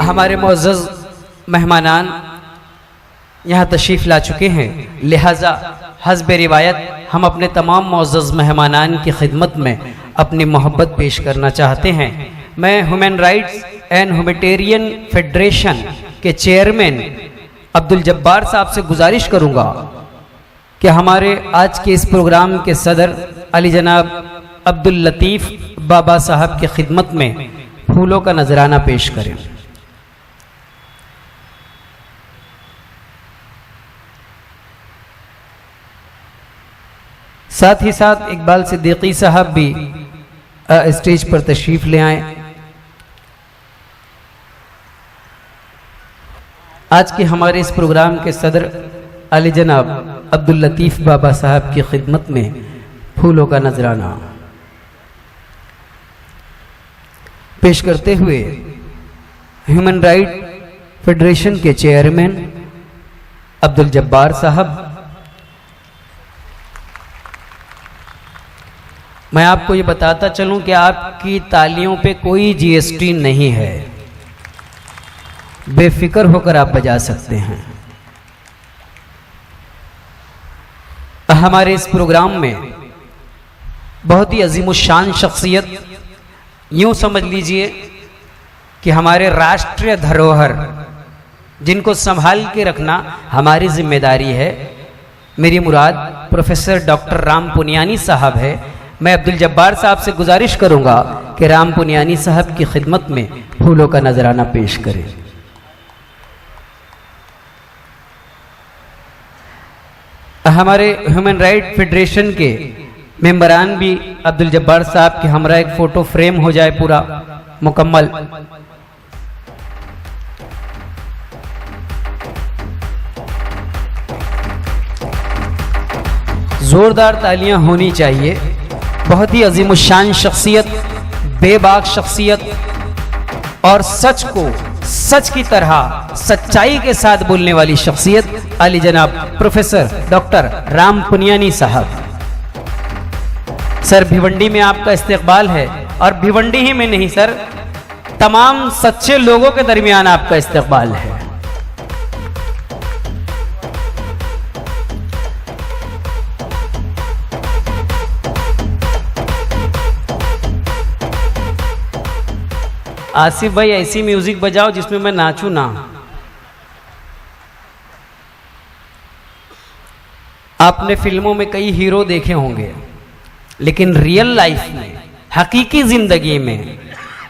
हमारे मुअज़्ज़ज़ मेहमानान यहाँ तशरीफ़ ला चुके हैं, लिहाजा हस्ब रिवायत हम अपने तमाम मुअज़्ज़ज़ मेहमानान की खिदमत में अपनी मोहब्बत पेश करना चाहते हैं। मैं human rights and humanitarian federation के चेयरमैन अब्दुल जब्बार साहब से गुजारिश करूँगा कि हमारे आज के इस प्रोग्राम के सदर अली जनाब अब्दुल लतीफ़ बाबा साहब की खिदमत में फूलों का नजराना पेश करें। साथ ही साथ इकबाल सिद्दीकी साहब भी स्टेज पर तशरीफ ले आए। आज के हमारे इस प्रोग्राम के सदर अली जनाब अब्दुल लतीफ़ बाबा साहब की खिदमत में फूलों का नजराना पेश करते हुए ह्यूमन राइट फेडरेशन के चेयरमैन अब्दुल जब्बार साहब, मैं आपको ये बताता चलूं कि आपकी तालियों पे कोई जीएसटी नहीं है, बेफिक्र होकर आप बजा सकते हैं। हमारे इस प्रोग्राम में बहुत ही अजीमुशान शख्सियत, यूं समझ लीजिए कि हमारे राष्ट्रीय धरोहर जिनको संभाल के रखना हमारी जिम्मेदारी है, मेरी मुराद प्रोफेसर डॉक्टर राम पुनियानी साहब है। मैं अब्दुल जब्बार साहब से गुजारिश करूंगा कि राम पुनियानी साहब की खिदमत में फूलों का नजराना पेश करें। हमारे ह्यूमन राइट फेडरेशन के मेंबरान भी अब्दुल जब्बार साहब के हमरा एक फोटो फ्रेम हो जाए पूरा मुकम्मल। जोरदार तालियां होनी चाहिए। बहुत ही अजीमुशान शख्सियत, बेबाक शख्सियत और सच को सच की तरह सच्चाई के साथ बोलने वाली शख्सियत अली जनाब प्रोफेसर डॉक्टर राम पुनियानी साहब। सर, भिवंडी में आपका इस्तकबाल है, और भिवंडी ही में नहीं सर, तमाम सच्चे लोगों के दरमियान आपका इस्तकबाल है। आसिफ भाई, ऐसी म्यूजिक बजाओ जिसमें मैं नाचूं ना। आपने फिल्मों में कई हीरो देखे होंगे, लेकिन रियल लाइफ में, हकीकी जिंदगी में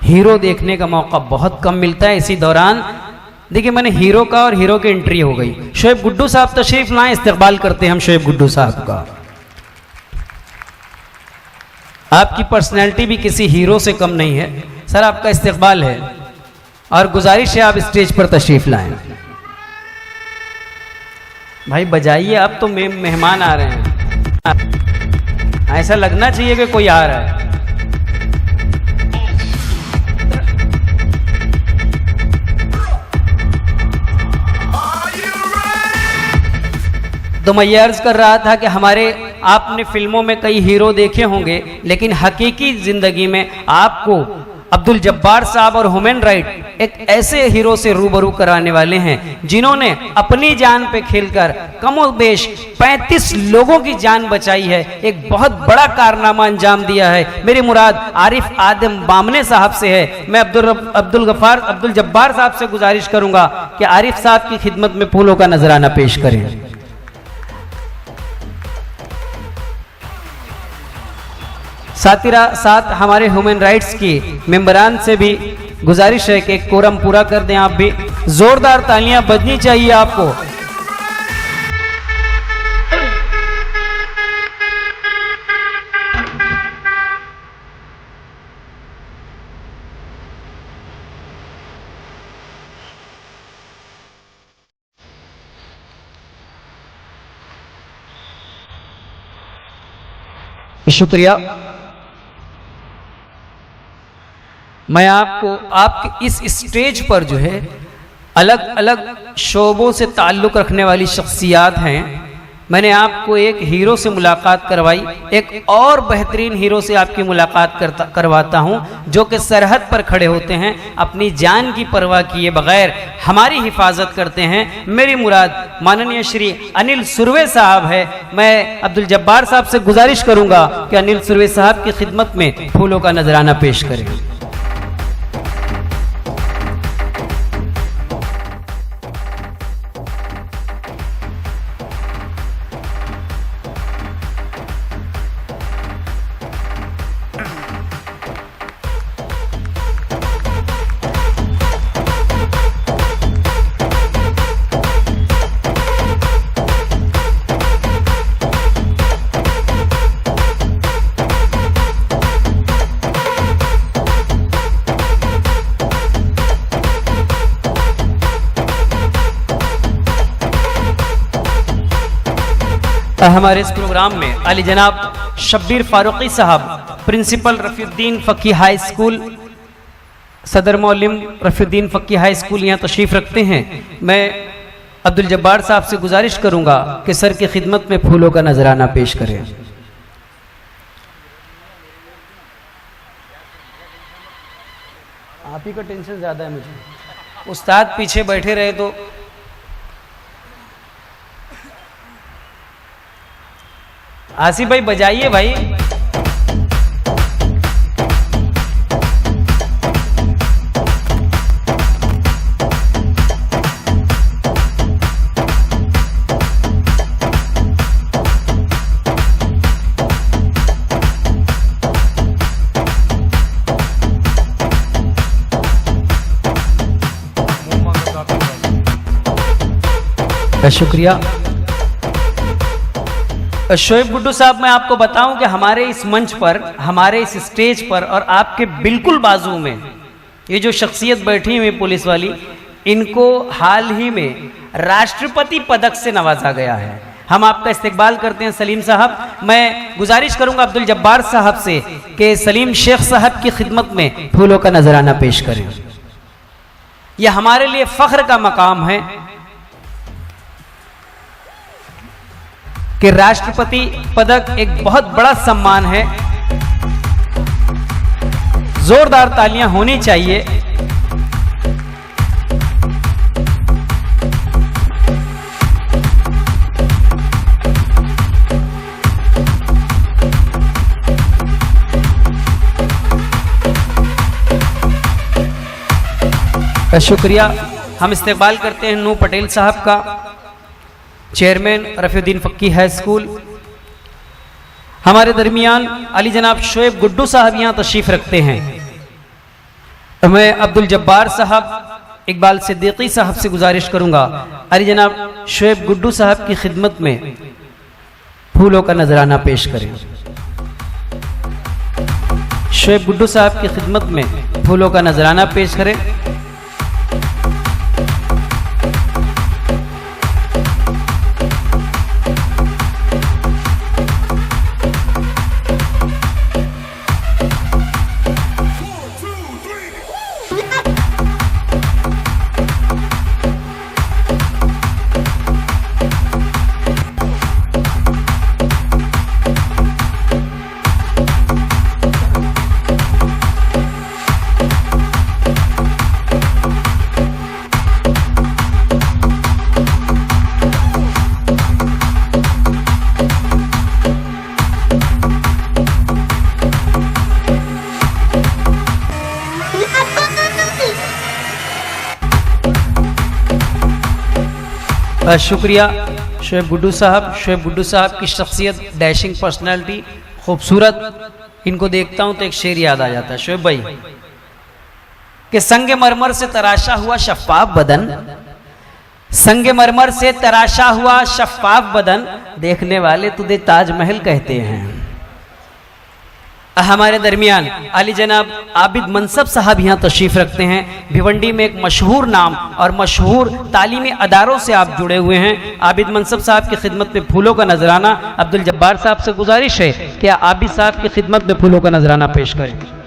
हीरो देखने का मौका बहुत कम मिलता है। इसी दौरान देखिए, मैंने हीरो का और हीरो की एंट्री हो गई। शोएब गुड्डू साहब तशरीफ लाएं, इस्तकबाल करते हैं हम शोएब गुड्डू साहब का। आपकी पर्सनैलिटी भी किसी हीरो से कम नहीं है सर, आपका इस्तकबाल है और गुजारिश है आप स्टेज पर तशरीफ लाएं। भाई बजाइए, अब तो मेहमान आ रहे हैं, ऐसा लगना चाहिए कि कोई आ रहा है। तो मैं ये अर्ज कर रहा था कि हमारे आपने फिल्मों में कई हीरो देखे होंगे, लेकिन हकीकी जिंदगी में आपको अब्दुल जब्बार साहब और ह्यूमन राइट एक ऐसे हीरो से रूबरू कराने वाले हैं जिन्होंने अपनी जान पे खेलकर कमोबेश 35 लोगों की जान बचाई है, एक बहुत बड़ा कारनामा अंजाम दिया है। मेरी मुराद आरिफ आदम बामने साहब से है। मैं अब्दुल जब्बार साहब से गुजारिश करूंगा कि आरिफ साहब की खिदमत में फूलों का नजराना पेश करें। साथ हमारे ह्यूमन राइट्स की मेंबरान से भी गुजारिश है कि कोरम पूरा कर दें। आप भी जोरदार तालियां बजनी चाहिए आपको। शुक्रिया। मैं आपको आपके इस स्टेज पर जो है अलग अलग शोबों से ताल्लुक़ रखने वाली शख्सियात हैं, मैंने आपको एक हीरो से मुलाकात करवाई, एक और बेहतरीन हीरो से आपकी मुलाकात करवाता हूं, जो कि सरहद पर खड़े होते हैं, अपनी जान की परवाह किए बगैर हमारी हिफाजत करते हैं। मेरी मुराद माननीय श्री अनिल सुरवे साहब है। मैं अब्दुल जब्बार साहब से गुजारिश करूंगा कि अनिल सुरवे साहब की खिदमत में फूलों का नजराना पेश करें। हमारे इस प्रोग्राम में अली जनाब शब्बीर फारूकी साहब, प्रिंसिपल रफीउद्दीन फ़की हाई स्कूल, सदर मौलिम रफीउद्दीन फ़की हाई स्कूल यहाँ तशरीफ़ रखते हैं। मैं अब्दुल जब्बार साहब से गुजारिश करूंगा कि सर की खिदमत में फूलों का नजराना पेश करें। आप ही का टेंशन ज़्यादा है मुझे, उस्ताद पीछे बैठे रहे तो। आसिफ भाई बजाइए भाई। शुक्रिया। शोएब गुड्डू साहब, मैं आपको बताऊं कि हमारे इस मंच पर, हमारे इस स्टेज पर और आपके बिल्कुल बाजू में ये जो शख्सियत बैठी हुई पुलिस वाली, इनको हाल ही में राष्ट्रपति पदक से नवाजा गया है। हम आपका इस्तकबाल करते हैं सलीम साहब। मैं गुजारिश करूंगा अब्दुल जब्बार साहब से कि सलीम शेख साहब की खिदमत में फूलों का नजराना पेश करें। यह हमारे लिए फख्र का मकाम है कि राष्ट्रपति पदक एक बहुत बड़ा सम्मान है। जोरदार तालियां होनी चाहिए। शुक्रिया। हम इस्तेकबाल करते हैं नू पटेल साहब का, चेयरमैन रफीउद्दीन फ़की हाई स्कूल। हमारे दरमियान अली जनाब शोएब गुड्डू साहब यहाँ तशरीफ़ रखते हैं। मैं अब्दुल जब्बार साहब, इकबाल सिद्दीकी साहब से गुजारिश करूंगा अली जनाब शोएब गुड्डू साहब की खिदमत में फूलों का नजराना पेश करें। शोएब गुड्डू साहब की खिदमत में फूलों का नजराना पेश करें। शुक्रिया शोएब गुड्डू साहब। शोएब गुड्डू साहब की शख्सियत, डैशिंग पर्सनालिटी, खूबसूरत। इनको देखता हूं तो एक शेर याद आ जाता है शोएब भाई कि संगे मरमर से तराशा हुआ शफ़ाफ बदन, संगे मरमर से तराशा हुआ शफ़ाफ बदन, देखने वाले तुझे ताजमहल कहते हैं। हमारे दरमियान अली जनाब आबिद मनसब साहब यहाँ तशरीफ़ रखते हैं। भिवंडी में एक मशहूर नाम और मशहूर तालीमी अदारों से आप जुड़े हुए हैं। आबिद मनसब साहब की खिदमत में फूलों का नजराना अब्दुल जब्बार साहब से गुजारिश है कि आबिद साहब की खिदमत में फूलों का नजराना पेश करें।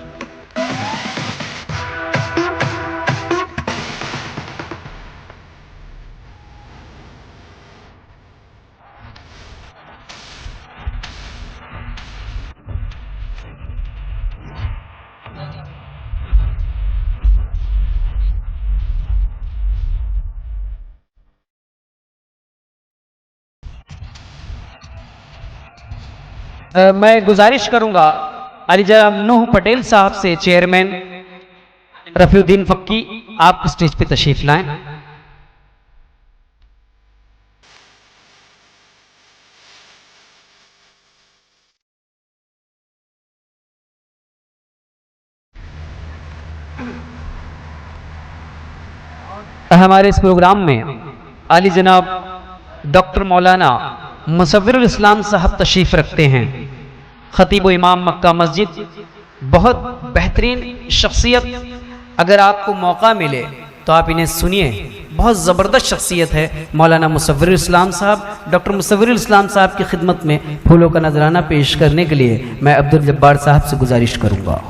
मैं गुजारिश करूंगा अली जनाब नूह पटेल साहब से, चेयरमैन रफीउद्दीन फक्की, आप स्टेज पे तशरीफ लाएं। हमारे इस प्रोग्राम में आली जनाब डॉक्टर मौलाना मुसव्विरुल इस्लाम साहब तशरीफ रखते हैं, खतीब व इमाम मक्का मस्जिद, बहुत बेहतरीन शख्सियत। अगर आपको मौका मिले तो आप इन्हें सुनिए, बहुत ज़बरदस्त शख्सियत है मौलाना मुसव्विरुल इस्लाम साहब। डॉक्टर मुसव्विरुल इस्लाम साहब की खिदमत में फूलों का नजराना पेश करने के लिए मैं अब्दुल जब्बार साहब से गुजारिश करूँगा।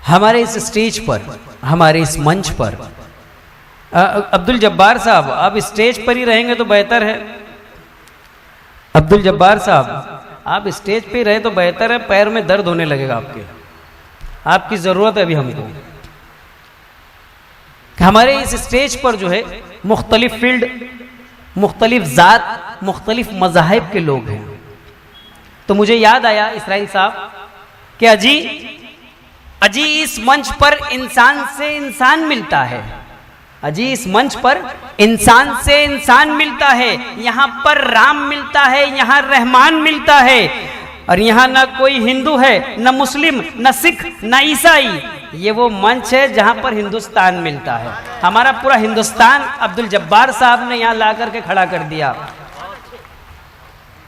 हमारे इस स्टेज पर, हमारे इस मंच पर अब्दुल जब्बार साहब, आप स्टेज पर ही रहेंगे तो बेहतर है। अब्दुल जब्बार साहब, आप स्टेज पे ही रहे तो बेहतर है, पैर में दर्द होने लगेगा आपके, आपकी ज़रूरत है अभी हमको। हमारे इस स्टेज पर जो है मुख्तलिफ फील्ड, मुख्तलिफ ज़ात, मुख्तलिफ मज़ाहिब के लोग हैं। तो मुझे याद आया इसराइल साहब कि अजी इस मंच पर इंसान से इंसान मिलता है, अजी इस मंच पर इंसान से इंसान मिलता है, यहाँ पर राम मिलता है, यहाँ रहमान मिलता है, और यहाँ ना कोई हिंदू है, ना मुस्लिम, ना सिख, ना ईसाई। ये वो मंच है जहाँ पर हिंदुस्तान मिलता है। हमारा पूरा हिंदुस्तान अब्दुल जब्बार साहब ने यहाँ ला करके खड़ा कर दिया।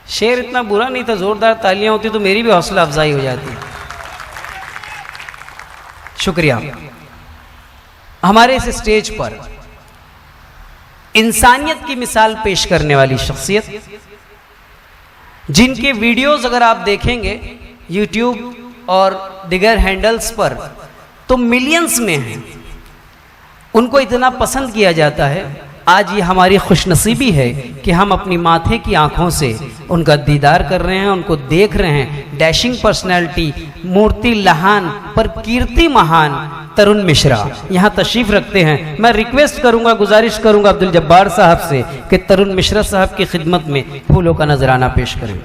शेर इतना बुरा नहीं था, जोरदार तालियां होती तो मेरी भी हौसला अफजाई हो जाती। शुक्रिया। हमारे इस स्टेज पर इंसानियत की मिसाल पेश करने वाली शख्सियत, जिनके वीडियोस अगर आप देखेंगे यूट्यूब और दिगर हैंडल्स पर तो मिलियंस में हैं, उनको इतना पसंद किया जाता है। आज ये हमारी खुशनसीबी है कि हम अपनी माथे की आंखों से उनका दीदार कर रहे हैं, उनको देख रहे हैं। डैशिंग पर्सनैलिटी, मूर्ति लहान पर कीर्ति महान तरुण मिश्रा यहाँ तशरीफ रखते हैं। मैं रिक्वेस्ट करूंगा, गुजारिश करूंगा अब्दुल जब्बार साहब से कि तरुण मिश्रा साहब की खिदमत में फूलों का नजराना पेश करें।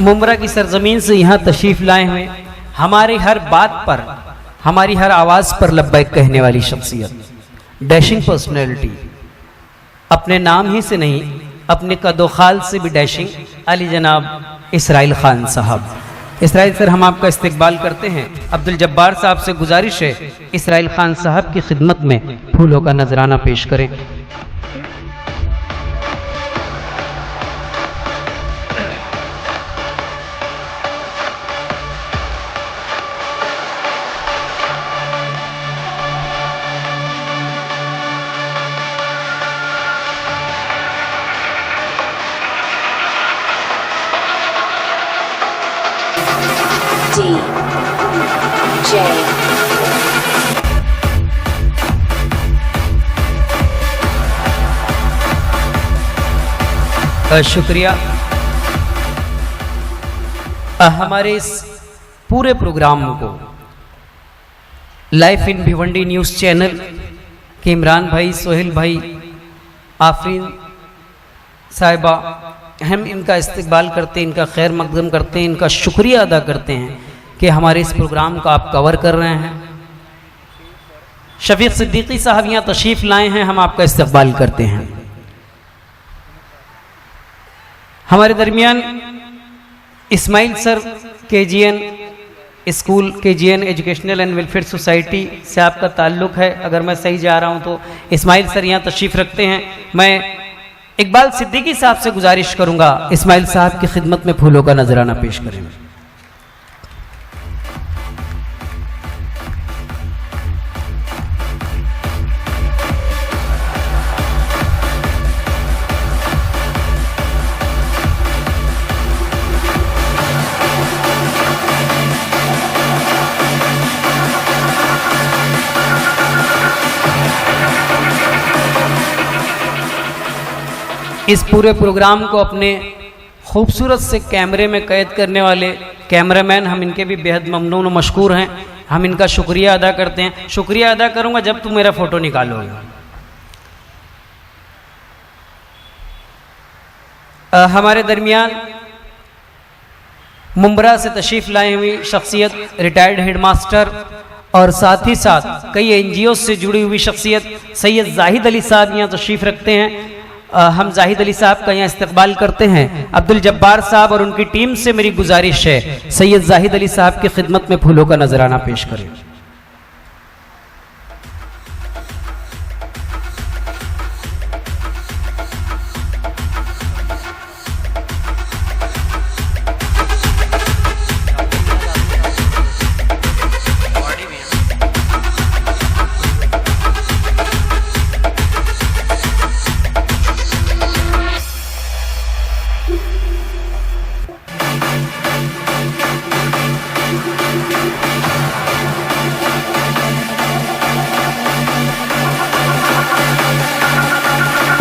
मुमरा की सरजमीन से यहाँ तशरीफ लाए हुए, हमारी हर बात पर, हमारी हर आवाज़ पर लब्बैक कहने वाली शख्सियत, डैशिंग पर्सनैलिटी, अपने नाम ही से नहीं अपने कदोखाल से भी डैशिंग, अली जनाब इसराइल खान साहब। इसराइल सर, हम आपका इस्तकबाल करते हैं। अब्दुल जब्बार साहब से गुजारिश है इसराइल खान साहब की खिदमत में फूलों का नजराना पेश करें। शुक्रिया। हमारे इस पूरे प्रोग्राम को life in Bhiwandi news channel के इमरान भाई, सोहेल भाई, आफरीन साहिबा, हम इनका इस्तकबाल करते हैं, इनका खैर मकदम करते हैं, इनका शुक्रिया अदा करते हैं कि हमारे इस प्रोग्राम को आप कवर कर रहे हैं। शफीक सिद्दीकी साहब यहाँ तशरीफ़ लाए हैं, हम आपका इस्तकबाल करते हैं। हमारे दरमियान Ismail sir KGN school, KGN educational and welfare society से आपका ताल्लुक़ है, अगर मैं सही जा रहा हूं तो इस्माइल सर यहाँ तशरीफ़ रखते हैं। मैं इकबाल सिद्दीकी साहब से गुजारिश करूंगा इस्माइल साहब की खिदमत में फूलों का नजराना पेश करें। इस पूरे प्रोग्राम को अपने खूबसूरत से कैमरे में कैद करने वाले कैमरामैन, हम इनके भी बेहद ममनून और मशकूर हैं। हम इनका शुक्रिया अदा करते हैं। शुक्रिया अदा करूंगा जब तुम मेरा फ़ोटो निकालोगे। हमारे दरमियान मुंब्रा से तशरीफ़ लाई हुई शख्सियत, रिटायर्ड हेडमास्टर और साथ ही साथ कई NGO से जुड़ी हुई शख्सियत सैयद जाहिद अली साहब यहाँ तशरीफ़ रखते हैं। हम जाहिद अली साहब का यहाँ इस्तकबाल करते हैं। अब्दुल जब्बार साहब और उनकी टीम से मेरी गुजारिश है सैयद जाहिद अली साहब की खिदमत में फूलों का नजराना पेश करें।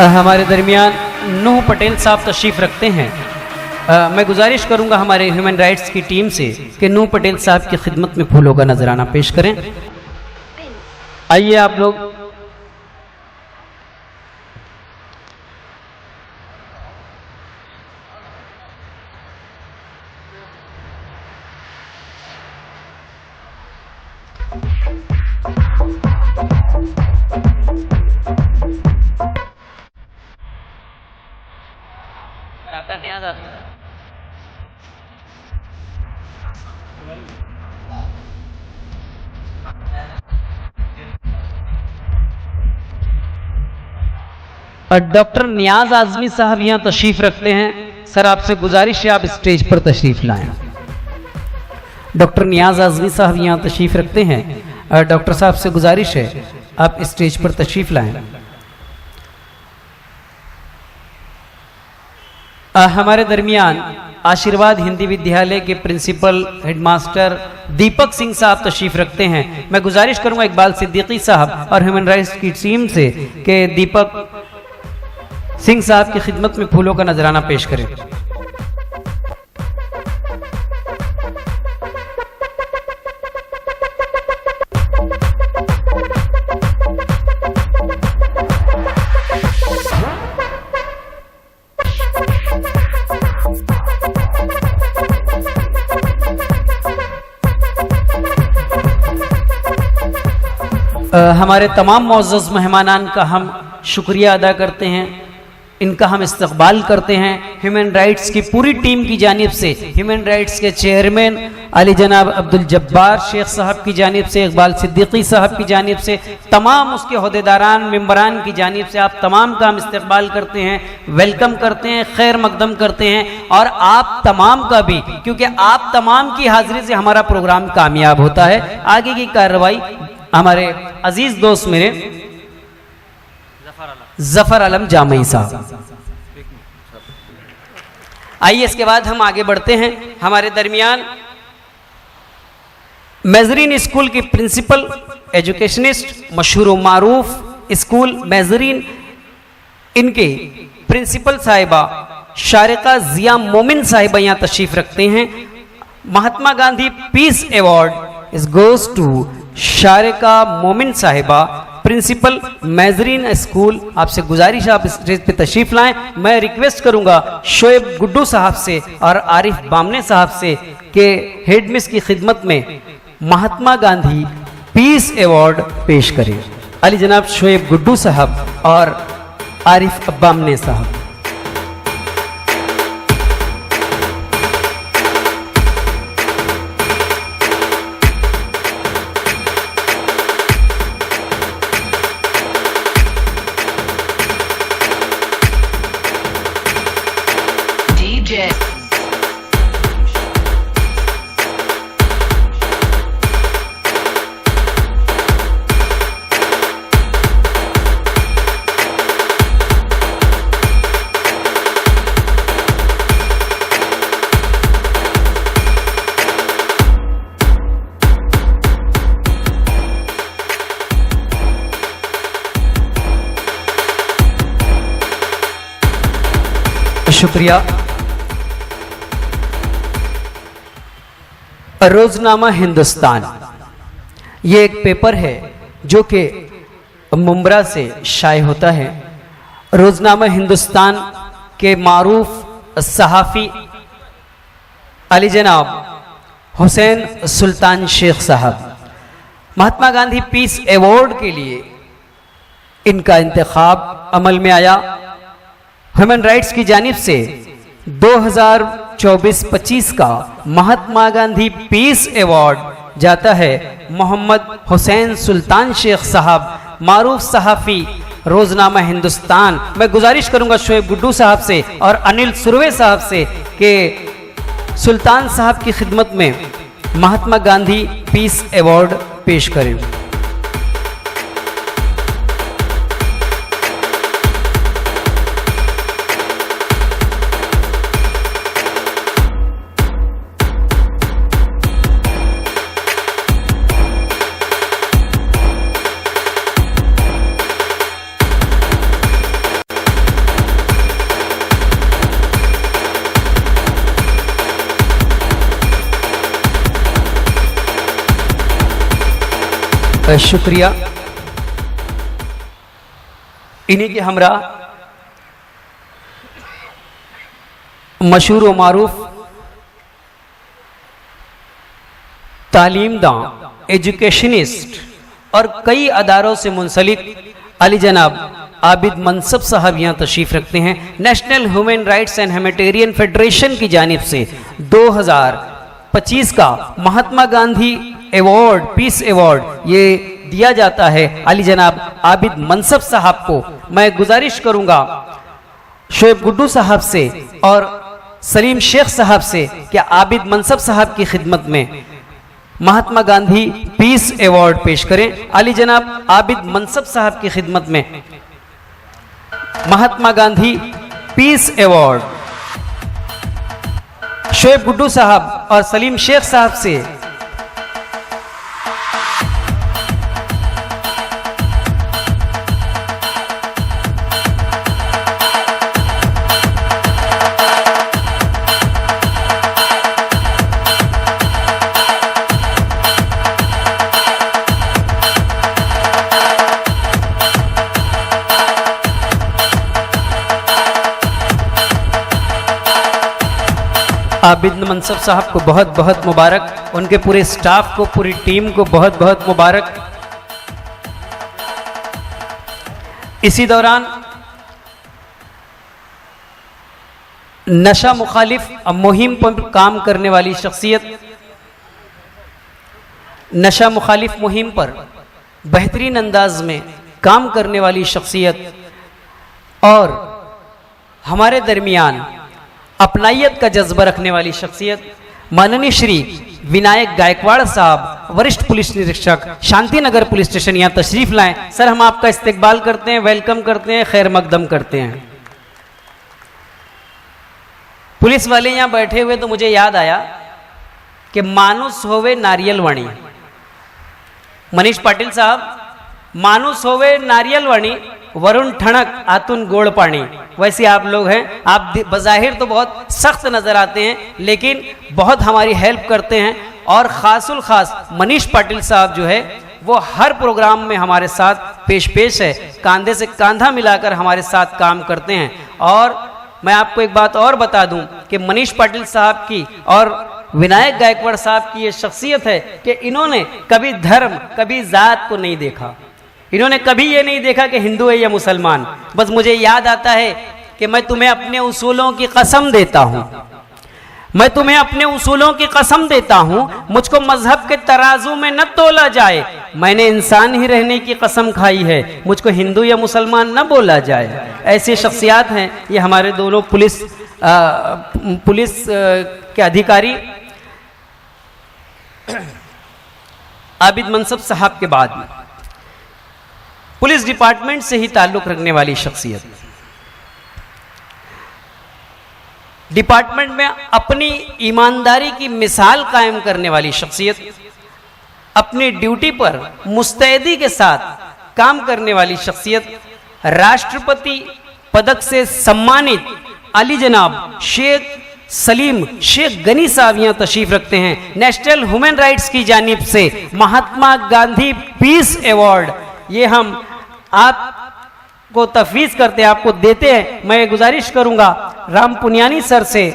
हमारे दरमियान नूह पटेल साहब तशरीफ़ रखते हैं। मैं गुजारिश करूंगा हमारे ह्यूमन राइट्स की टीम से कि नूह पटेल साहब की खिदमत में फूलों का नजराना पेश करें। आइए आप लोग। डॉक्टर नियाज आजमी साहब यहाँ तशरीफ़ रखते हैं। सर आपसे गुजारिश है आप स्टेज पर तशरीफ़ लाएं। डॉक्टर नियाज आजमी साहब यहाँ तशरीफ़ रखते हैं। डॉक्टर साहब से गुजारिश है आप स्टेज पर तशरीफ़ लाएं। हमारे दरमियान आशीर्वाद हिंदी विद्यालय के प्रिंसिपल हेडमास्टर दीपक सिंह साहब तशरीफ़ रखते हैं। मैं गुजारिश करूंगा इकबाल सिद्दीकी साहब और ह्यूमन राइट्स की टीम से कि दीपक सिंह साहब की खिदमत में फूलों का नजराना पेश करें। हमारे तमाम मुअज़्ज़ज़ मेहमानान का हम शुक्रिया अदा करते हैं, इनका हम इस्तकबाल करते हैं। ह्यूमन राइट्स की पूरी टीम की जानिब से, ह्यूमन राइट्स के चेयरमैन अली जनाब अब्दुल जब्बार शेख साहब की जानिब से, इकबाल सिद्दीकी साहब की जानिब से, तमाम उसके अहदेदारान मेंबरान की जानिब से आप तमाम का हम इस्तकबाल करते हैं, वेलकम करते हैं, खैर मकदम करते हैं। और आप तमाम का भी, क्योंकि आप तमाम की हाजिरी से हमारा प्रोग्राम कामयाब होता है। आगे की कार्रवाई हमारे अजीज दोस्त मेरे जफर आलम जामई साहब। आइए इसके बाद हम आगे बढ़ते हैं। हमारे दरमियान मेजरीन स्कूल की प्रिंसिपल एजुकेशनिस्ट, मशहूर मारूफ स्कूल मेजरीन, इनके प्रिंसिपल साहिबा शारिका जिया मोमिन साहिबा यहाँ तशरीफ रखते हैं। Mahatma Gandhi peace award is goes to Sharika Momin साहिबा, प्रिंसिपल मेजरीन स्कूल। आपसे गुजारिश है आप स्टेज पे तशरीफ लाएं। मैं रिक्वेस्ट करूंगा शोएब गुड्डू साहब से और आरिफ बामने साहब से कि हेडमिस की खिदमत में महात्मा गांधी पीस अवार्ड पेश करें। अली जनाब शोएब गुड्डू साहब और आरिफ बामने साहब। शुक्रिया। रोजनामा हिंदुस्तान ये एक पेपर है जो कि मुंब्रा से शाये होता है। रोजनामा हिंदुस्तान के मारूफ सहाफ़ी अली जनाब हुसैन सुल्तान शेख साहब, महात्मा गांधी पीस अवार्ड के लिए इनका इंतखाब अमल में आया। ह्यूमन राइट्स की जानिब से 2024-25 का महात्मा गांधी पीस अवार्ड जाता है मोहम्मद हुसैन सुल्तान शेख साहब, मारूफ सहाफ़ी रोजनामा हिंदुस्तान। मैं गुजारिश करूंगा शोएब गुड्डू साहब से और अनिल सुरवे साहब से कि सुल्तान साहब की खिदमत में महात्मा गांधी पीस अवार्ड पेश करें। शुक्रिया। इन्हीं के हमरा मशहूर व मारूफ तालीमदा, एजुकेशनिस्ट और कई अदारों से मुंसलिक अली जनाब आबिद मनसब साहब यहाँ तशरीफ़ रखते हैं। National human rights and humanitarian federation की जानिब से 2025 का Mahatma Gandhi award, peace award ये दिया जाता है अली जनाब आबिद मनसब साहब को। मैं गुजारिश करूंगा शोएब गुड्डू साहब से और सलीम शेख साहब से कि आबिद मनसब साहब की खिदमत में महात्मा गांधी पीस अवार्ड पेश करें। अली जनाब आबिद मनसब साहब की खिदमत में महात्मा गांधी पीस अवार्ड शोएब गुड्डू साहब और सलीम शेख साहब से आबिद मनसब साहब को बहुत बहुत मुबारक, उनके पूरे स्टाफ को, पूरी टीम को बहुत बहुत मुबारक। इसी दौरान नशा मुखालिफ मुहिम पर काम करने वाली शख्सियत, नशा मुखालिफ मुहिम पर बेहतरीन अंदाज में काम करने वाली शख्सियत और हमारे दरमियान अपनाइयत का जज्बा रखने वाली शख्सियत माननीय श्री विनायक गायकवाड़ साहब, वरिष्ठ पुलिस निरीक्षक, शांति नगर पुलिस स्टेशन, यहाँ तशरीफ लाएं। सर, हम आपका इस्तकबाल करते हैं, वेलकम करते हैं, खैर मकदम करते हैं। पुलिस वाले यहाँ बैठे हुए तो मुझे याद आया कि मानुस होवे नारियल वाणी, मनीष पाटिल साहब, मानुस होवे नारियल वाणी, वरुण ठणक आतुन गोड़ पानी। वैसे आप लोग हैं, आप बज़ाहिर तो बहुत सख्त नज़र आते हैं लेकिन बहुत हमारी हेल्प करते हैं। और ख़ासुल ख़ास मनीष पाटिल साहब जो है वो हर प्रोग्राम में हमारे साथ पेश है, कंधे से कंधा मिलाकर हमारे साथ काम करते हैं। और मैं आपको एक बात और बता दूं कि मनीष पाटिल साहब की और विनायक गायकवाड़ साहब की ये शख्सियत है कि इन्होंने कभी धर्म, कभी ज़ात को नहीं देखा। इन्होंने कभी ये नहीं देखा कि हिंदू है या मुसलमान। बस मुझे याद आता है कि मैं तुम्हें अपने उसूलों की कसम देता हूँ, मैं तुम्हें अपने उसूलों की कसम देता हूँ, मुझको मजहब के तराजू में न तोला जाए, मैंने इंसान ही रहने की कसम खाई है, मुझको हिंदू या मुसलमान न बोला जाए। ऐसी शख्सियात हैं ये हमारे दोनों पुलिस के अधिकारी। आबिद मनसब साहब के बाद पुलिस डिपार्टमेंट से ही ताल्लुक़ रखने वाली शख्सियत, डिपार्टमेंट में अपनी ईमानदारी की मिसाल कायम करने वाली शख्सियत, अपनी ड्यूटी पर मुस्तैदी के साथ काम करने वाली शख्सियत, राष्ट्रपति पदक से सम्मानित आली जनाब शेख सलीम शेख गनी साहब यहाँ तशरीफ रखते हैं। नेशनल ह्यूमन राइट्स की जानिब से महात्मा गांधी पीस अवार्ड ये हम आपको तफवीज करते हैं, आपको देते हैं। मैं गुजारिश करूंगा राम पुनियानी सर से,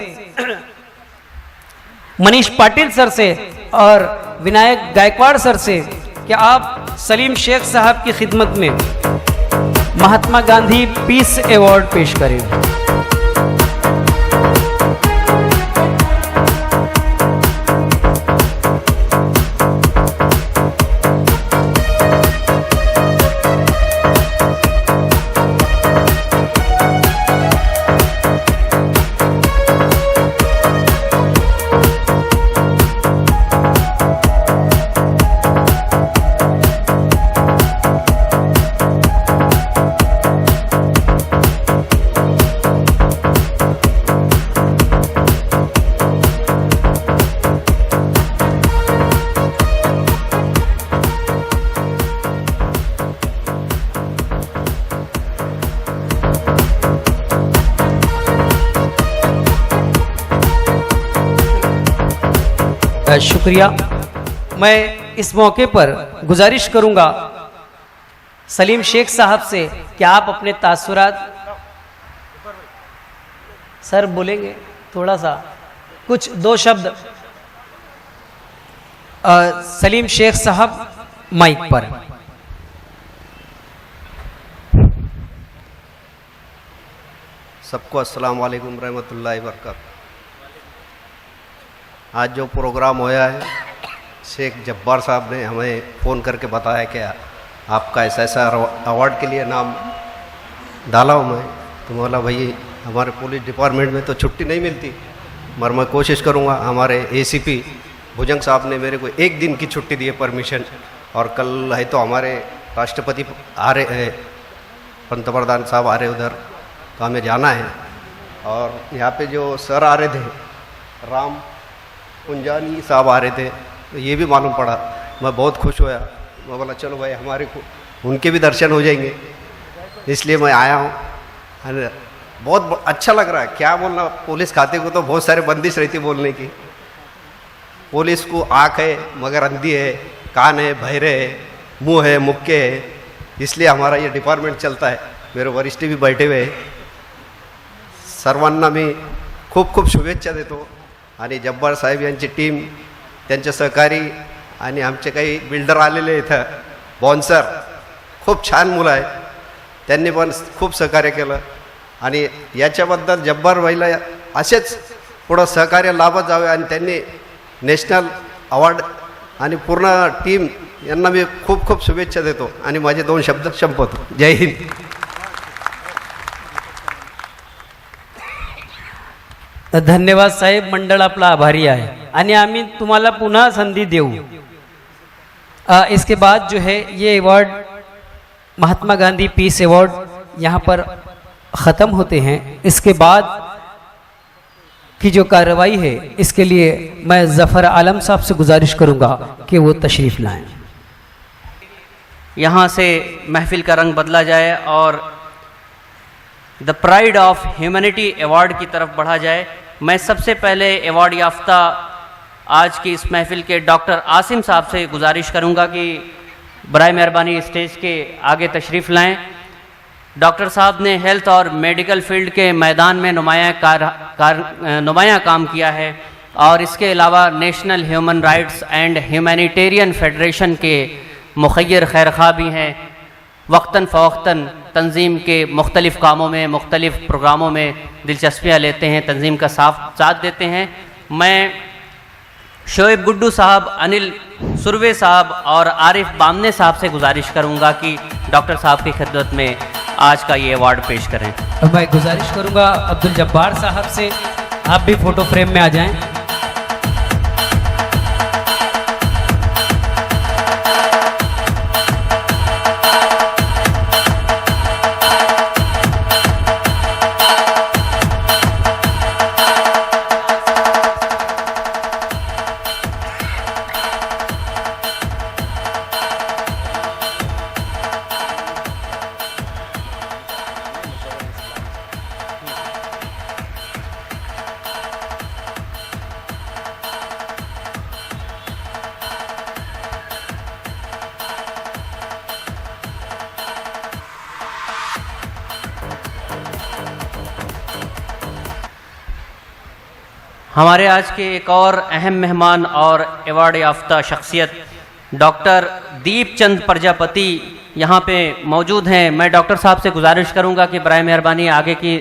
मनीष पाटिल सर से और विनायक गायकवाड़ सर से कि आप सलीम शेख साहब की खिदमत में महात्मा गांधी पीस अवार्ड पेश करें। शुक्रिया। मैं इस मौके पर गुजारिश करूंगा सलीम शेख साहब से कि आप अपने तासुरात सर बोलेंगे थोड़ा सा कुछ दो शब्द। सलीम शेख साहब माइक पर। सबको अस्सलाम वालेकुम रहमतुल्लाहि व बरकातहू। आज जो प्रोग्राम होया है शेख जब्बार साहब ने हमें फ़ोन करके बताया कि आपका ऐसा अवार्ड के लिए नाम डाला हूँ मैं, तो बोला भाई हमारे पुलिस डिपार्टमेंट में तो छुट्टी नहीं मिलती, मगर मैं कोशिश करूँगा। हमारे एसीपी भुजंग साहब ने मेरे को एक दिन की छुट्टी दी है परमिशन, और कल है तो हमारे राष्ट्रपति आ रहे हैं, पंतप्रधान साहब आ रहे उधर, तो हमें जाना है। और यहाँ पे जो सर आ रहे थे राम पुंजानी साहब आ रहे थे, तो ये भी मालूम पड़ा, मैं बहुत खुश होया। मैं बोला चलो भाई हमारे को उनके भी दर्शन हो जाएंगे, इसलिए मैं आया हूँ। बहुत अच्छा लग रहा है। क्या बोलना, पुलिस खाते को तो बहुत सारे बंदिश रहती बोलने की। पुलिस को आँख है मगर अंधी है, कान है बहरे है, मुँह है मुक्के है, इसलिए हमारा ये डिपार्टमेंट चलता है। मेरे वरिष्ठ भी बैठे हुए हैं, सर्वांना मी खूप खूप शुभेच्छा देतो। आणि जब्बार साहेब यांची टीम, त्यांचे सहकारी आणि आमचे काही बिल्डर आलेले इथं बॉन्सर, खूप छान मुलं आहे, त्यांनी पण खूप सहकार्य केलं। आणि याच्याबद्दल जब्बार भाईला असेच पुढं सहकार्य लाभत जावे आणि त्यांनी नॅशनल अवॉर्ड आणि पूर्ण टीम यांना मी खूप खूप शुभेच्छा देतो आणि माझे दोन शब्द संपवतो। जय हिंद। धन्यवाद साहेब, मंडळ आपला आभारी आहे आणि आम्ही तुम्हाला पुन्हा संधी देऊ। इसके बाद जो है ये अवार्ड महात्मा गांधी पीस अवार्ड यहाँ पर ख़त्म होते हैं। इसके बाद की जो कार्रवाई है इसके लिए मैं ज़फ़र आलम साहब से गुजारिश करूँगा कि वो तशरीफ़ लाएं। यहाँ से महफिल का रंग बदला जाए और the pride of humanity award की तरफ बढ़ा जाए। मैं सबसे पहले अवार्ड याफ्ता आज की इस महफिल के डॉक्टर आसिम साहब से गुजारिश करूंगा कि बराए मेहरबानी स्टेज के आगे तशरीफ़ लाएं। डॉक्टर साहब ने हेल्थ और मेडिकल फील्ड के मैदान में नुमायाँ काम किया है और इसके अलावा national human rights and humanitarian federation के मुखय्यर खैरखा भी हैं। वक्तन फ़वक्तन तंजीम के मुख्तलिफ़ कामों में, मुख्तलिफ़ प्रोग्रामों में दिलचस्पियाँ लेते हैं, तंजीम का साथ देते हैं। मैं शोएब गुड्डू साहब, अनिल सुरवे साहब और आरिफ बामने साहब से गुजारिश करूंगा कि डॉक्टर साहब की खिदमत में आज का ये अवार्ड पेश करें। मैं गुजारिश करूंगा अब्दुल जब्बार साहब से, आप भी फ़ोटो फ्रेम में आ जाएं। हमारे आज के एक और अहम मेहमान और अवार्ड याफ्ता शख्सियत डॉक्टर दीप चंद प्रजापति यहाँ पे मौजूद हैं। मैं डॉक्टर साहब से गुजारिश करूँगा कि बराए मेहरबानी आगे की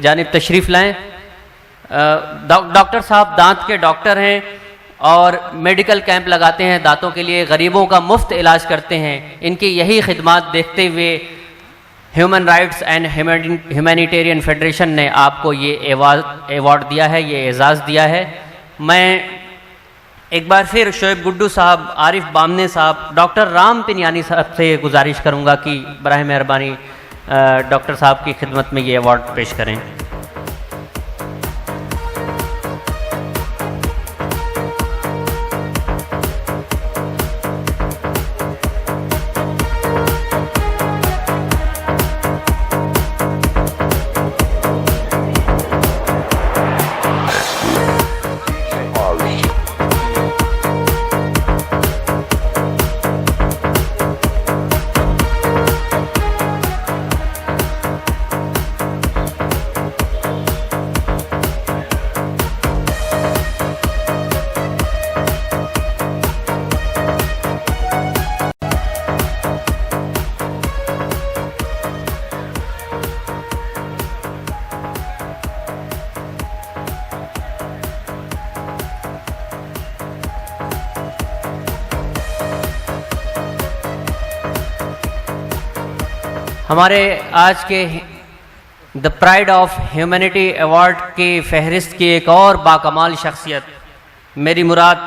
जानिब तशरीफ़ लाएँ। डॉक्टर साहब दांत के डॉक्टर हैं और मेडिकल कैंप लगाते हैं दांतों के लिए, गरीबों का मुफ्त इलाज करते हैं। इनकी यही खिदमत देखते हुए human rights and humanitarian federation ने आपको ये अवार्ड दिया है, ये एजाज़ दिया है। मैं एक बार फिर शोएब गुड्डू साहब, आरिफ बामने साहब, डॉक्टर राम पिनियानी साहब से गुजारिश करूँगा कि बराह मेहरबानी डॉक्टर साहब की खिदमत में ये अवार्ड पेश करें। हमारे आज के the pride of humanity award की फहरिस्त की एक और बाकमाल शख्सियत मेरी मुराद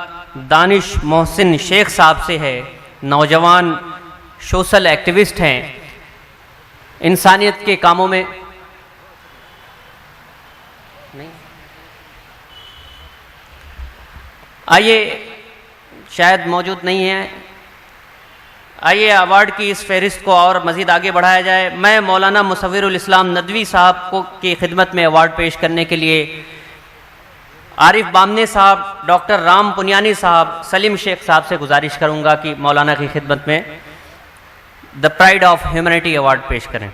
दानिश मोहसिन शेख साहब से है। नौजवान सोशल एक्टिविस्ट हैं, इंसानियत के कामों में नहीं आइए, शायद मौजूद नहीं है। आइए अवार्ड की इस फहरिस्त को और मज़ीद आगे बढ़ाया जाए। मैं मौलाना मुसव्विरुल इस्लाम नदवी साहब को की खिदमत में अवार्ड पेश करने के लिए आरिफ बामने साहब, डॉक्टर राम पुनियानी साहब, सलीम शेख साहब से गुजारिश करूंगा कि मौलाना की खिदमत में the pride of humanity award पेश करें।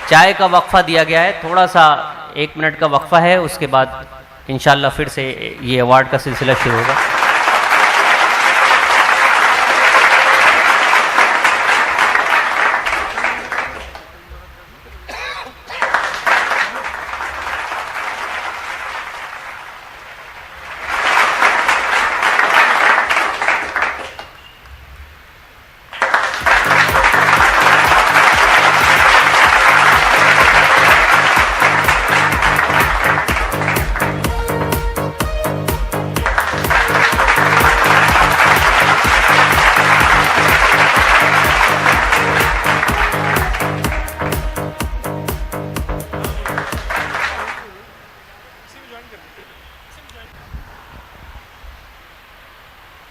चाय का वक्फा दिया गया है, थोड़ा सा 1 मिनट का वक्फा है, उसके बाद इंशाअल्लाह फिर से ये अवार्ड का सिलसिला शुरू होगा।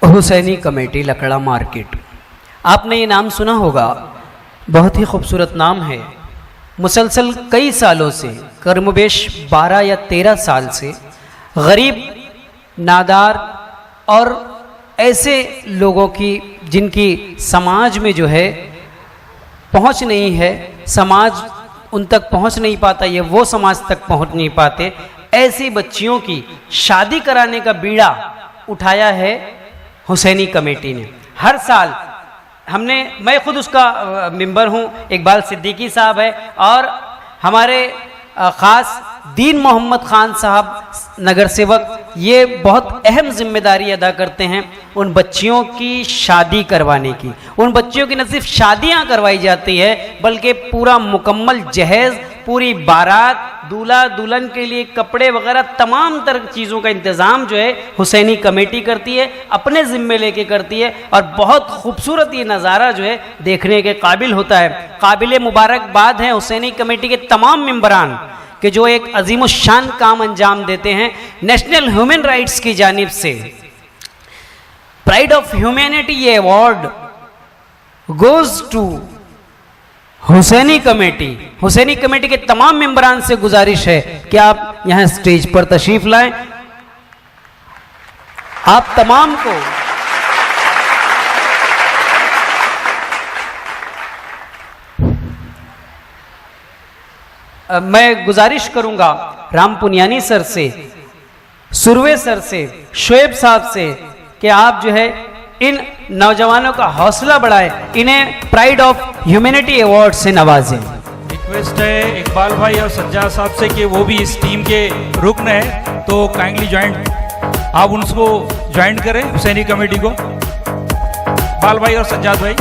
हुसैनी कमेटी लकड़ा मार्केट, आपने ये नाम सुना होगा, बहुत ही खूबसूरत नाम है। मुसलसल कई सालों से, कर्मबेश 12 या 13 साल से गरीब, नादार और ऐसे लोगों की जिनकी समाज में जो है पहुंच नहीं है, समाज उन तक पहुंच नहीं पाता, ये वो समाज तक पहुंच नहीं पाते, ऐसी बच्चियों की शादी कराने का बीड़ा उठाया है हुसैनी कमेटी ने। हर साल मैं खुद उसका मेंबर हूँ, इकबाल सिद्दीकी साहब है और हमारे ख़ास दीन मोहम्मद खान साहब नगर सेवक, ये बहुत अहम जिम्मेदारी अदा करते हैं उन बच्चियों की शादी करवाने की। उन बच्चियों की न सिर्फ शादियां करवाई जाती है बल्कि पूरा मुकम्मल जहेज़, पूरी बारात, दूल्हा दुल्हन के लिए कपड़े वगैरह तमाम तरह चीज़ों का इंतज़ाम जो है हुसैनी कमेटी करती है, अपने ज़िम्मे लेके करती है और बहुत खूबसूरत ये नज़ारा जो है देखने के काबिल होता है। काबिल मुबारकबाद हैं हुसैनी कमेटी के तमाम मेंबरान कि जो एक अजीमुशान काम अंजाम देते हैं। नेशनल ह्यूमन राइट्स की जानिब से प्राइड ऑफ ह्यूमैनिटी ये award goes to Husaini committee. Husaini committee के तमाम मेंबरान से गुजारिश है कि आप यहां स्टेज पर तशरीफ लाएं। आप तमाम को मैं गुजारिश करूंगा राम पुनियानी सर से, सुरवे सर से, शोएब साहब से कि आप जो है इन नौजवानों का हौसला बढ़ाएं, इन्हें प्राइड ऑफ ह्यूमैनिटी अवार्ड से नवाजें। रिक्वेस्ट है इकबाल भाई और सज्जाद साहब से कि वो भी इस टीम के रुकन है, तो काइंडली ज्वाइन, आप उनको ज्वाइन करें हुसैनी कमेटी को, इकबाल भाई और सज्जाद भाई।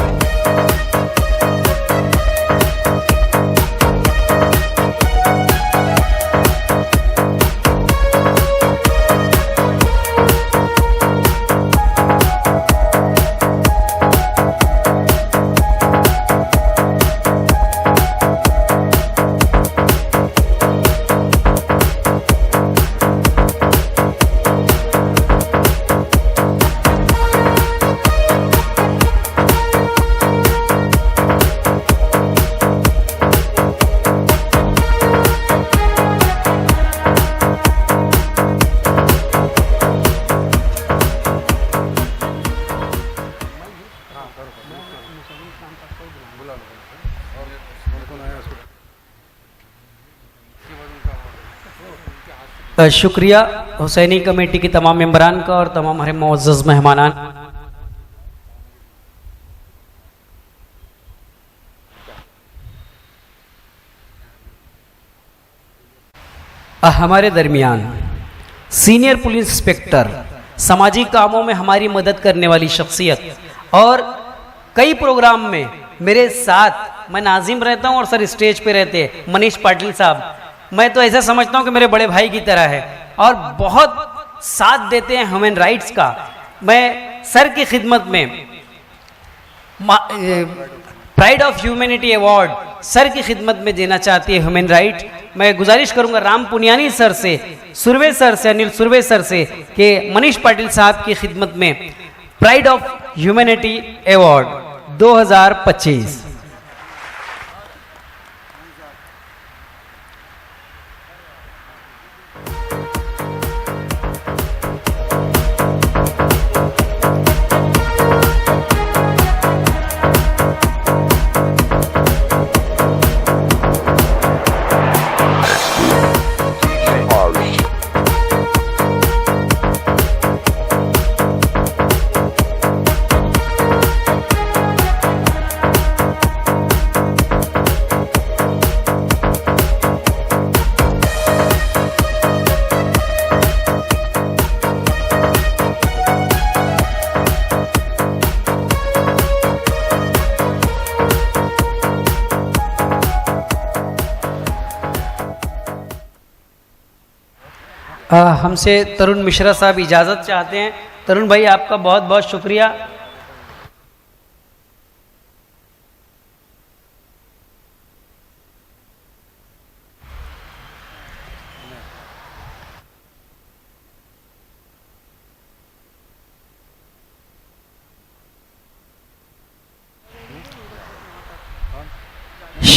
शुक्रिया हुसैनी कमेटी की तमाम मेंबरान का और तमाम हमारे मुअज़्ज़ज़ मेहमानान। हमारे दरमियान सीनियर पुलिस इंस्पेक्टर, समाजी कामों में हमारी मदद करने वाली शख्सियत और कई प्रोग्राम में मेरे साथ, मैं नाजिम रहता हूं और सर स्टेज पे रहते हैं, मनीष पाटिल साहब, मैं तो ऐसा समझता हूं कि मेरे बड़े भाई की तरह है और बहुत साथ देते हैं ह्यूमन राइट्स का। मैं सर की खिदमत में pride of humanity award sir की खिदमत में देना चाहती है ह्यूमन राइट। मैं गुजारिश करूंगा राम पुनियानी सर से, सुरवे सर से, अनिल सुरवे सर से कि मनीष पाटिल साहब की खिदमत में प्राइड ऑफ ह्यूमैनिटी अवार्ड 2025। हमसे तरुण मिश्रा साहब इजाज़त चाहते हैं। तरुण भाई आपका बहुत बहुत शुक्रिया।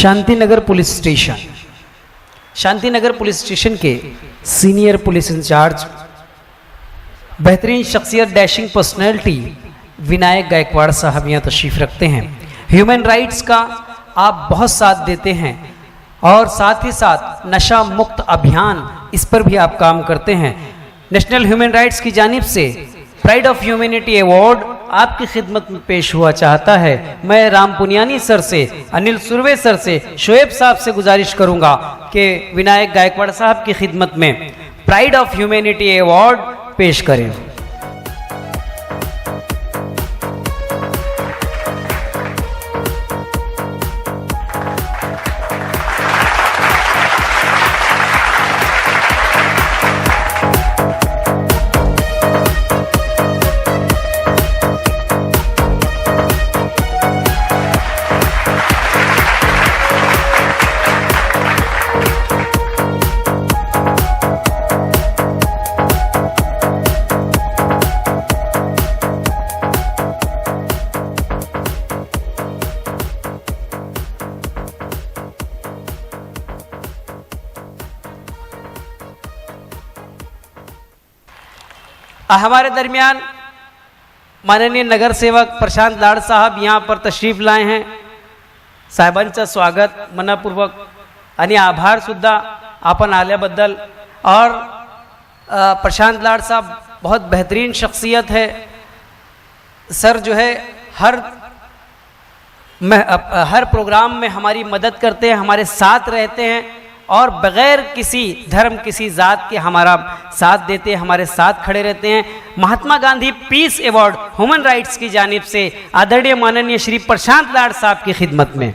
Shantinagar police station, Shantinagar police station के सीनियर पुलिस इंचार्ज, बेहतरीन शख्सियत, डैशिंग पर्सनैलिटी विनायक गायकवाड़ साहब यहाँ तशरीफ़ रखते हैं। ह्यूमन राइट्स का आप बहुत साथ देते हैं और साथ ही साथ नशा मुक्त अभियान, इस पर भी आप काम करते हैं। नेशनल ह्यूमन राइट्स की जानिब से प्राइड ऑफ ह्यूमैनिटी अवार्ड आपकी खिदमत में पेश हुआ चाहता है। मैं राम पुनियानी सर से, अनिल सुरवे सर से, शोएब साहब से गुजारिश करूंगा कि विनायक गायकवाड़ साहब की खिदमत में प्राइड ऑफ ह्यूमैनिटी अवार्ड पेश करें। हमारे दरमियान माननीय नगर सेवक प्रशांत लाड़ साहब यहाँ पर तशरीफ लाए हैं। साहिबान का स्वागत मनापूर्वक आणि आभार सुद्धा आपण आल्याबद्दल। और प्रशांत लाड साहब बहुत बेहतरीन शख्सियत है सर, जो है हर प्रोग्राम में हमारी मदद करते हैं, हमारे साथ रहते हैं और बग़ैर किसी धर्म किसी ज़ात के हमारा साथ देते हैं, हमारे साथ खड़े रहते हैं। Mahatma Gandhi peace award human rights की जानिब से आदरणीय माननीय श्री प्रशांत लाड साहब की खिदमत में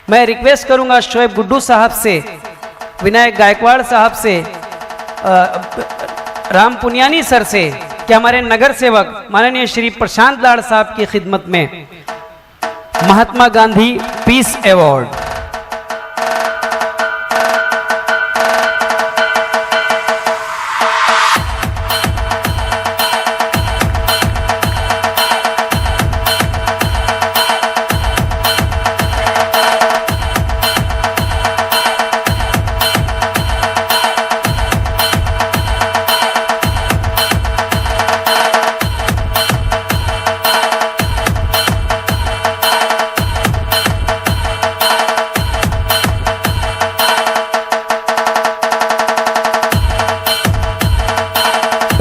मैं रिक्वेस्ट करूंगा शोएब गुड्डू साहब से, विनायक गायकवाड़ साहब से, राम पुनियानी सर से कि हमारे नगर सेवक माननीय श्री प्रशांत लाड साहब की खिदमत में महात्मा गांधी पीस अवार्ड।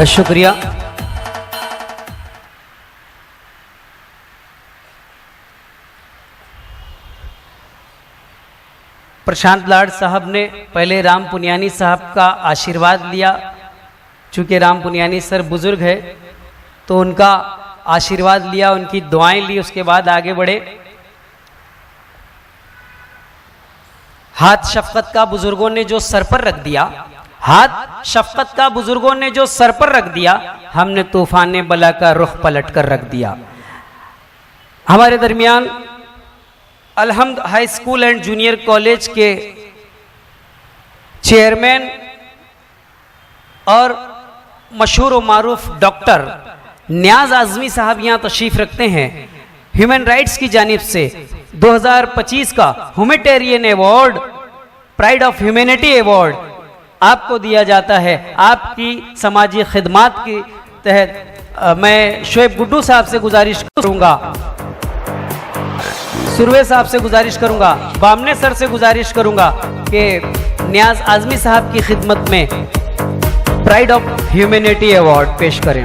शुक्रिया। प्रशांत लाड साहब ने पहले राम पुनियानी साहब का आशीर्वाद लिया। चूँकि राम पुनियानी सर बुजुर्ग है तो उनका आशीर्वाद लिया, उनकी दुआएं ली, उसके बाद आगे बढ़े। हाथ शफकत का बुजुर्गों ने जो सर पर रख दिया, हाथ शफकत का बुजुर्गों ने जो सर पर रख दिया, हमने तूफान बला का रुख पलट कर रख दिया। हमारे दरमियान Alhamd high school and junior college के चेयरमैन और मशहूर व मारूफ डॉक्टर नियाज आज़मी साहब यहाँ तशरीफ रखते हैं। ह्यूमन राइट्स की जानिब से 2025 का humanitarian award, pride of humanity award आपको दिया जाता है। आपकी समाजी खिदमात के तहत मैं शोएब गुड्डू साहब से गुजारिश करूंगा, सुरवे साहब से गुजारिश करूंगा, बामने सर से गुजारिश करूंगा कि नियाज आज़मी साहब की खिदमत में प्राइड ऑफ ह्यूमैनिटी अवार्ड पेश करें।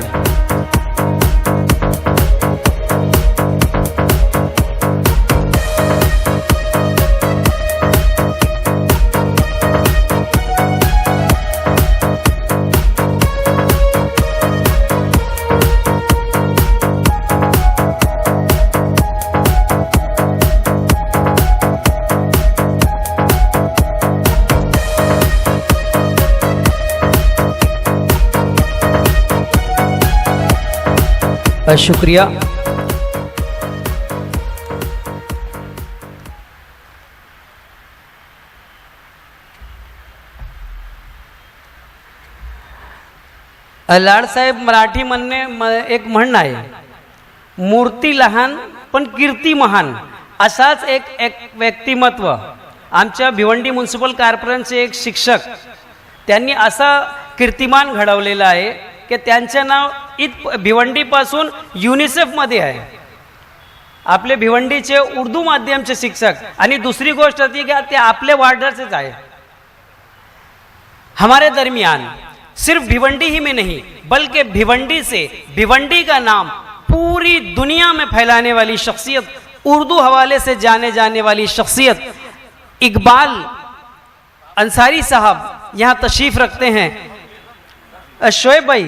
शुक्रिया। लाड साहेब मराठी म्हणणे एक म्हण आहे, मूर्ती लहान पण कीर्ती महान, असाच एक व्यक्तिमत्व आमच्या भिवंडी म्युनिसिपल कॉर्पोरेशनचे एक शिक्षक त्यांनी असा कीर्तिमान घडवलेला आहे की त्यांचे नाव भिवंडीपासून युनिसेफमध्ये आहे। आपले भिवंडीचे उर्दू माध्यमचे शिक्षक आणि दुसरी गोष्ट ती की ते आपले वार्डरचेच आहे। हमारे दरमियान सिर्फ भिवंडी ही में नहीं बल्कि भिवंडी से भिवंडी का नाम पूरी दुनिया में फैलाने वाली शख्सियत, उर्दू हवाले से जाने जाने वाली शख्सियत इकबाल अंसारी साहब यहाँ तशरीफ रखते हैं। शोएब भाई,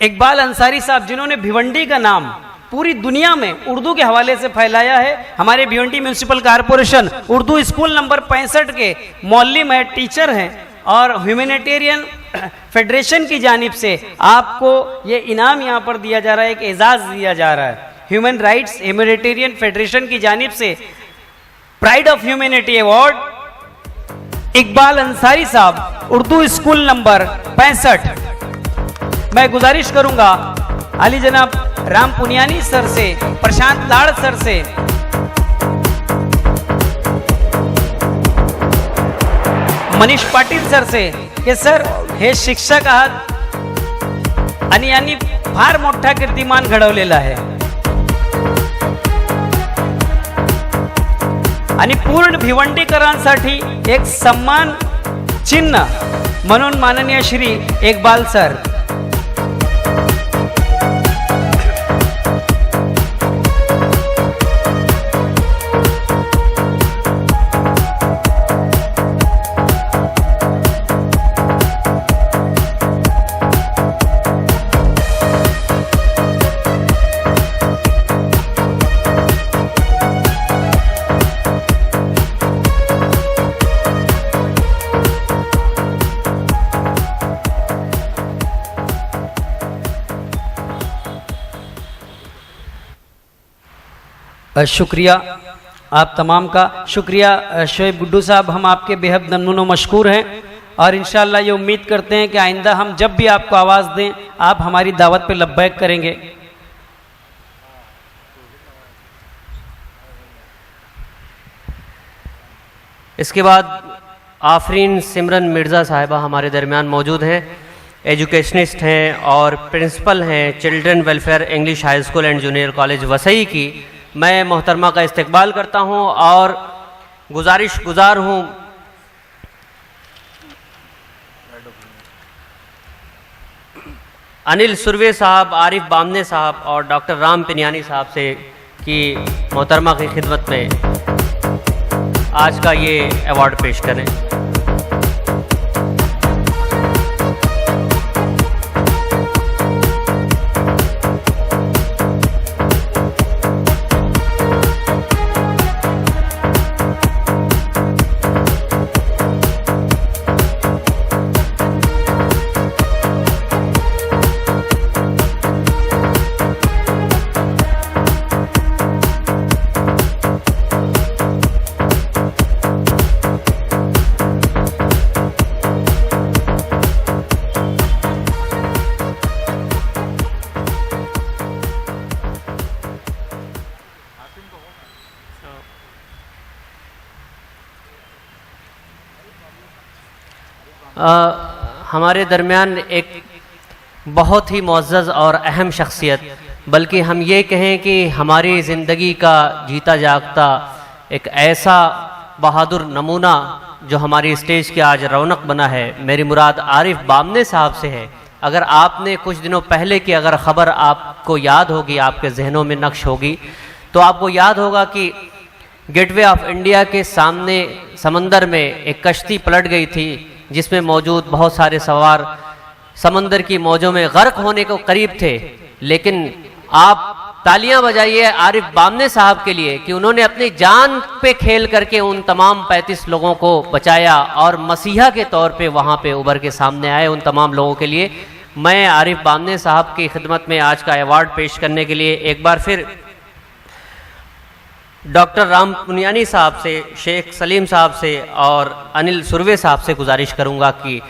इकबाल अंसारी साहब जिन्होंने भिवंडी का नाम पूरी दुनिया में उर्दू के हवाले से फैलाया है। हमारे Bhiwandi municipal corporation Urdu school number 65 के मौलिम है, टीचर हैं और ह्यूमैनिटेरियन फेडरेशन की जानिब से आपको ये इनाम यहाँ पर दिया जा रहा है, एक एजाज़ दिया जा रहा है। ह्यूमन राइट्स ह्यूमैनिटेरियन फेडरेशन की जानिब से pride of humanity award Iqbal Ansari साहब, उर्दू स्कूल नंबर 65। मैं गुजारिश करूंगा अली जनाब राम पुनियानी सर से, प्रशांत लाड सर से, मनीष पाटील सर से कि सर हे शिक्षक आहात आणि यांनी फार मोठा कीर्तिमान घडवलेला आहे। आणि पूर्ण भिवंडीकरांसाठी एक सन्मान चिन्ह म्हणून माननीय श्री इकबाल सर. शुक्रिया आप तमाम का. शुक्रिया शोएब गुड्डू साहब, हम आपके बेहद ममनून व मशकूर हैं और इंशाअल्लाह ये उम्मीद करते हैं कि आइंदा हम जब भी आपको आवाज़ दें आप हमारी दावत पे लब्बैक करेंगे. इसके बाद आफरीन सिमरन मिर्ज़ा साहिबा हमारे दरमियान मौजूद हैं. एजुकेशनिस्ट हैं और प्रिंसिपल हैं children welfare English high school and junior college Vasai की. मैं मोहतरमा का इस्तकबाल करता हूं और गुजारिश गुजार हूं अनिल सुरवे साहब, आरिफ बामने साहब और डॉक्टर राम पिनियानी साहब से कि मोहतरमा की खिदमत में आज का ये अवार्ड पेश करें. हमारे दरमियान एक बहुत ही मुअज़्ज़ज़ और अहम शख्सियत, बल्कि हम ये कहें कि हमारी ज़िंदगी का जीता जागता एक ऐसा बहादुर नमूना जो हमारी स्टेज की आज रौनक बना है, मेरी मुराद आरिफ बामने साहब से है. अगर आपने कुछ दिनों पहले की अगर ख़बर आपको याद होगी, आपके जहनों में नक्श होगी, तो आपको याद होगा कि गेटवे ऑफ इंडिया के सामने समंदर में एक कश्ती पलट गई थी जिसमें मौजूद बहुत सारे सवार समंदर की मौजों में गर्क होने को करीब थे. लेकिन आप तालियां बजाइए आरिफ बामने साहब के लिए कि उन्होंने अपनी जान पे खेल करके उन तमाम 35 लोगों को बचाया और मसीहा के तौर पे वहाँ पे उभर के सामने आए. उन तमाम लोगों के लिए मैं आरिफ बामने साहब की खिदमत में आज का अवार्ड पेश करने के लिए एक बार फिर डॉक्टर राम पुनियानी साहब से, शेख सलीम साहब से और अनिल सुरवे साहब से गुजारिश करूंगा कि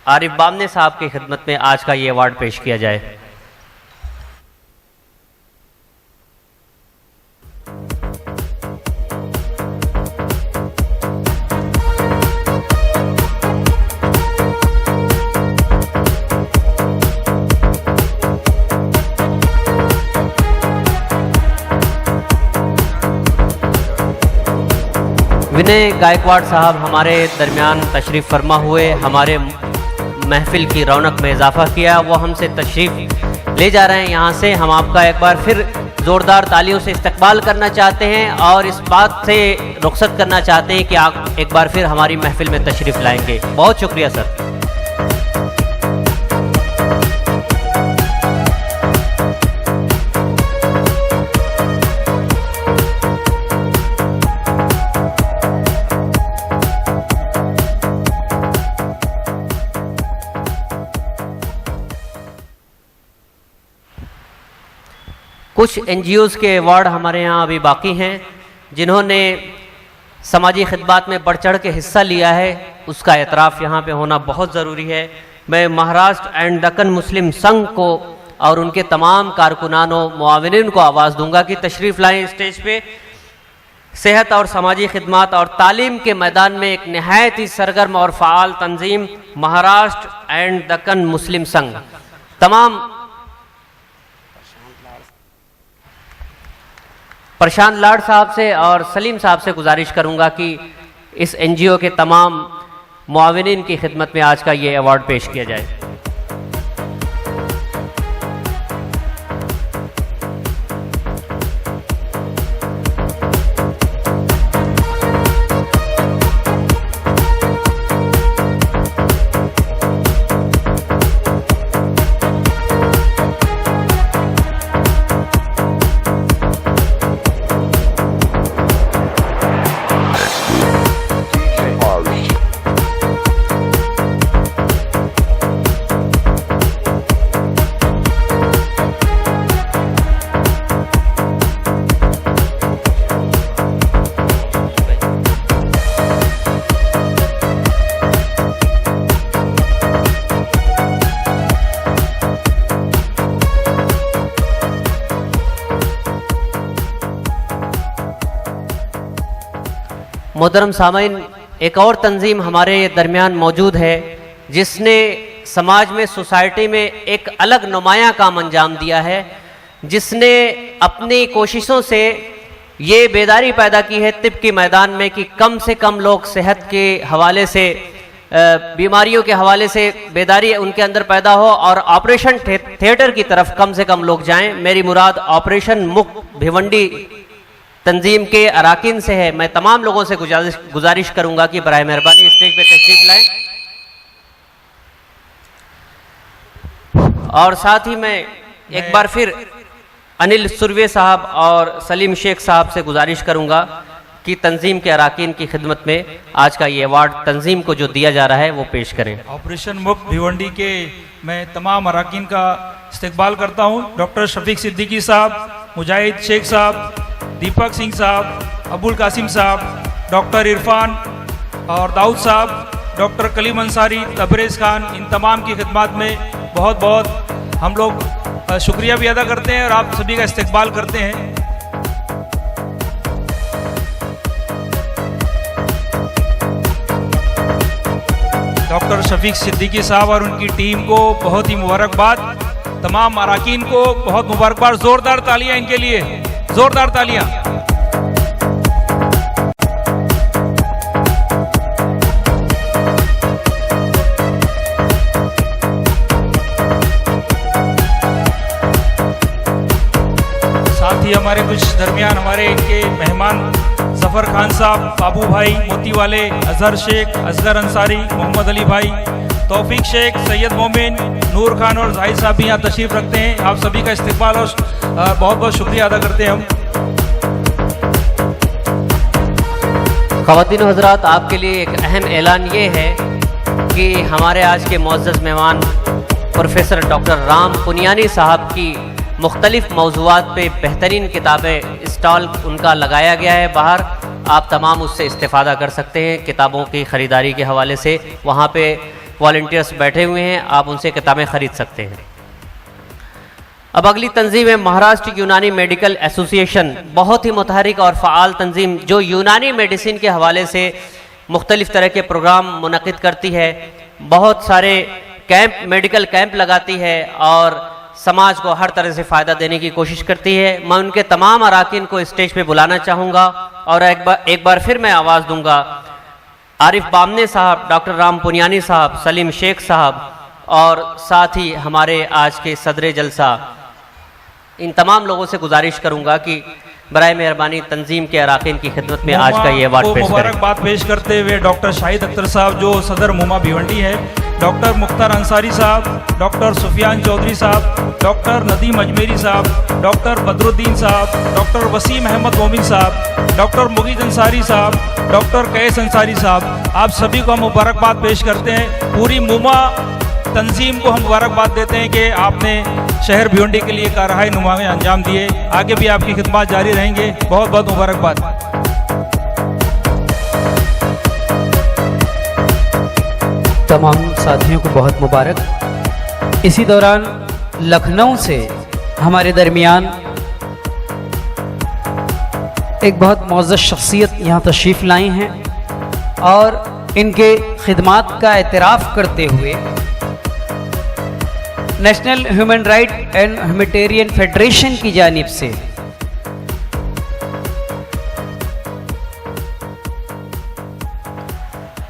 आरिफ बामने साहब की खिदमत में आज का ये अवार्ड पेश किया जाए. विनय गायकवाड़ साहब हमारे दरमियान तशरीफ़ फरमा हुए हमारे महफिल की रौनक में इजाफा किया. वो हमसे तशरीफ़ ले जा रहे हैं यहाँ से. हम आपका एक बार फिर ज़ोरदार तालियों से इस्तकबाल करना चाहते हैं और इस बात से रुखसत करना चाहते हैं कि आप एक बार फिर हमारी महफिल में तशरीफ़ लाएंगे. बहुत शुक्रिया सर. कुछ NGOs के अवार्ड हमारे यहाँ अभी बाकी हैं जिन्होंने समाजी खिदमत में बढ़ चढ़ के हिस्सा लिया है, उसका एतराफ़ यहाँ पे होना बहुत ज़रूरी है. मैं महाराष्ट्र एंड दक्कन मुस्लिम संघ को और उनके तमाम कारकुनानों मुआविनीन को आवाज़ दूंगा कि तशरीफ़ लाएँ स्टेज पे. सेहत और समाजी खिदमत और तालीम के मैदान में एक नहायत ही सरगर्म और फ़ाल तंजीम महाराष्ट्र एंड दक्कन मुस्लिम संघ तमाम प्रशांत लाड साहब से और सलीम साहब से गुजारिश करूंगा कि इस एनजीओ के तमाम मुआविनीन की खिदमत में आज का ये अवार्ड पेश किया जाए। मोहतरम सामीन, एक और तंजीम हमारे दरमियान मौजूद है जिसने समाज में, सोसाइटी में एक अलग नुमाया काम अंजाम दिया है, जिसने अपनी कोशिशों से ये बेदारी पैदा की है तिब के मैदान में कि कम से कम लोग सेहत के हवाले से, बीमारियों के हवाले से बेदारी उनके अंदर पैदा हो और ऑपरेशन थिएटर की तरफ कम से कम लोग जाएं। मेरी मुराद ऑपरेशन मुक्त भिवंडी तंजीम के अराकीन से है। मैं तमाम लोगों से गुजारिश करूंगा कि बराए मेहरबानी स्टेज पे तशरीफ लाएं। और साथ ही मैं एक बार फिर अनिल सुरवे साहब और सलीम शेख साहब से गुजारिश करूंगा कि तंजीम के अराकीन की खिदमत में आज का ये अवार्ड तंजीम को जो दिया जा रहा है वो पेश करें। ऑपरेशन मुक्त भिवंडी के मैं तमाम अराकीन का इस्तकबाल करता हूँ। डॉक्टर शफीक सिद्दीकी साहब, मुजाहिद शेख साहब, दीपक सिंह साहब, अबुल कासिम साहब, डॉक्टर इरफान और दाऊद साहब, डॉक्टर कलीम अंसारी, तबरेज़ खान, इन तमाम की खिदमत में बहुत बहुत हम लोग शुक्रिया भी अदा करते हैं और आप सभी का इस्तकबाल करते हैं। डॉक्टर शफीक सिद्दीकी साहब और उनकी टीम को बहुत ही मुबारकबाद। तमाम अराकीन को बहुत मुबारकबाद। जोरदार तालियां इनके लिए, जोरदार तालियां। साथ ही हमारे कुछ दरमियान हमारे इनके मेहमान जफर खान साहब, बाबू भाई मोती वाले, अजहर शेख, असगर अंसारी, मोहम्मद अली भाई, तौफीक शेख, सैयद मोमिन, नूर खान और जाहिद साहब भी यहाँ तशरीफ रखते हैं। आप सभी का इस्तकबाल और बहुत बहुत शुक्रिया अदा करते हैं हम। ख़वातीन हज़रात, आपके लिए एक अहम ऐलान ये है कि हमारे आज के मुअज़्ज़ज़ मेहमान प्रोफेसर डॉक्टर राम पुनियानी साहब की मुख्तलिफ मौज़ूआत पे बेहतरीन किताबें स्टॉल उनका लगाया गया है बाहर। आप तमाम उससे इस्तेफ़ादा कर सकते हैं किताबों की ख़रीदारी के हवाले से। वहाँ पे वॉलंटियर्स बैठे हुए हैं, आप उनसे किताबें ख़रीद सकते हैं। अब अगली तंजीम है महाराष्ट्र यूनानी मेडिकल एसोसिएशन। बहुत ही मुतहरिक और फ़आल तंजीम जो यूनानी मेडिसिन के हवाले से मुख्तलिफ़ तरह के प्रोग्राम मुनक़िद करती है, बहुत सारे कैंप, मेडिकल कैंप लगाती है और समाज को हर तरह से फ़ायदा देने की कोशिश करती है। मैं उनके तमाम अराकीन को स्टेज पे बुलाना चाहूँगा और एक बार फिर मैं आवाज़ दूंगा आरिफ बामने साहब, डॉक्टर राम पुनियानी साहब, सलीम शेख साहब और साथ ही हमारे आज के सदर जलसा, इन तमाम लोगों से गुजारिश करूँगा कि बराए मेहरबानी तंजीम के अराकीन की खिदमत में आज का ये अवार्ड पेश करें। मुबारकबाद पेश करते हुए डॉक्टर शाहिद अख्तर साहब जो सदर मुमा भिवंडी है, डॉक्टर मुख्तार अंसारी साहब, डॉक्टर सुफियान चौधरी साहब, डॉक्टर नदीम अजमेरी साहब, डॉक्टर बदरुद्दीन साहब, डॉक्टर वसीम अहमद मोमिन साहब, डॉक्टर मुगीद अंसारी साहब, डॉक्टर कैस अंसारी साहब, आप सभी को हम मुबारकबाद पेश करते हैं। पूरी मुमा तंजीम को हम मुबारकबाद देते हैं कि आपने शहर भिवंडी के लिए कारहाई नुमाएं अंजाम दिए। आगे भी आपकी खिदमत जारी रहेंगे। बहुत बहुत मुबारकबाद। तमाम साथियों को बहुत मुबारक। इसी दौरान लखनऊ से हमारे दरमियान एक बहुत मौजूद शख्सियत यहाँ तशरीफ़ लाई हैं और इनके खिदमात का एतराफ़ करते हुए national human right and humanitarian federation की जानिब से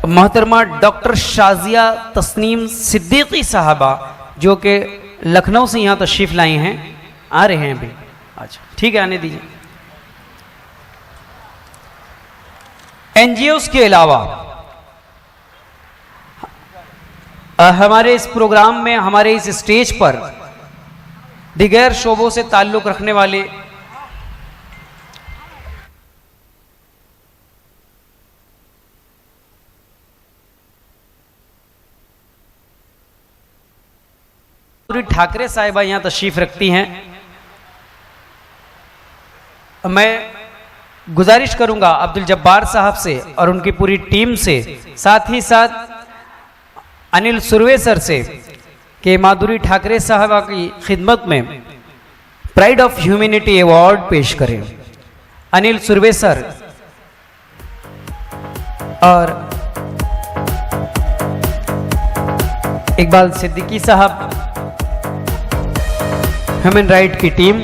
मोहतरमा डॉक्टर शाजिया तस्नीम सिद्दीकी साहबा, जो कि लखनऊ से यहाँ तशरीफ़ लाई हैं, आ रहे हैं अभी। अच्छा ठीक है, आने दीजिए। एनजीओस के अलावा हमारे इस प्रोग्राम में, हमारे इस स्टेज पर दिगैर शोबों से ताल्लुक़ रखने वाले ठाकरे साहिबा यहाँ तशरीफ़ रखती हैं। मैं गुजारिश करूंगा अब्दुल जब्बार साहब से और उनकी पूरी टीम से, साथ ही साथ अनिल सुरवे सर से, कि माधुरी ठाकरे साहबा की खिदमत में प्राइड ऑफ ह्यूमैनिटी अवार्ड पेश करें। अनिल सुरवे सर और इकबाल सिद्दीकी साहब, ह्यूमन राइट की टीम,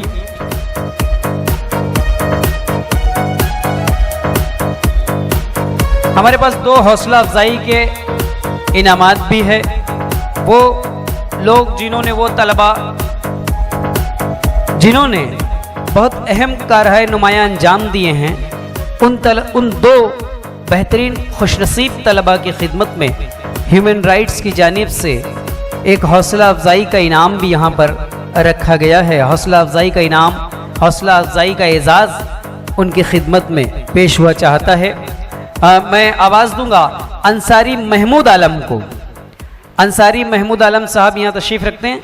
हमारे पास 2 हौसला अफजाई के इनामात भी है। वो लोग जिन्होंने, वो तलबा जिन्होंने बहुत अहम कारहाय नुमायां अंजाम दिए हैं, उन 2 बेहतरीन खुशनसीब तलबा की खिदमत में ह्यूमन राइट्स की जानिब से एक हौसला अफजाई का इनाम भी यहाँ पर रखा गया है। हौसला अफजाई का इनाम, हौसला अफजाई का एजाज़ उनकी खिदमत में पेश हुआ चाहता है। मैं आवाज़ दूंगा अंसारी महमूद आलम को। अंसारी महमूद आलम साहब यहाँ तशरीफ़ रखते हैं।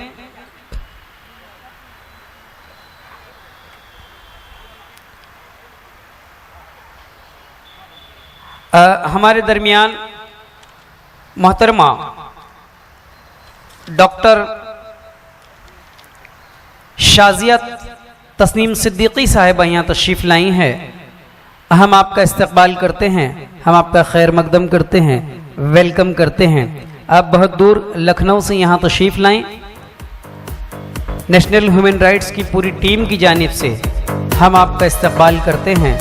हमारे दरमियान मोहतरमा डॉक्टर शाजिया तस्नीम सिद्दीकी साहिबा यहाँ तशरीफ़ लाई हैं। हम आपका इस्तकबाल करते हैं, हम आपका खैर मकदम करते हैं, वेलकम करते हैं। आप बहुत दूर लखनऊ से यहाँ तशरीफ़ लाएं। नेशनल ह्यूमन राइट्स की पूरी टीम की जानिब से हम आपका इस्तकबाल करते हैं।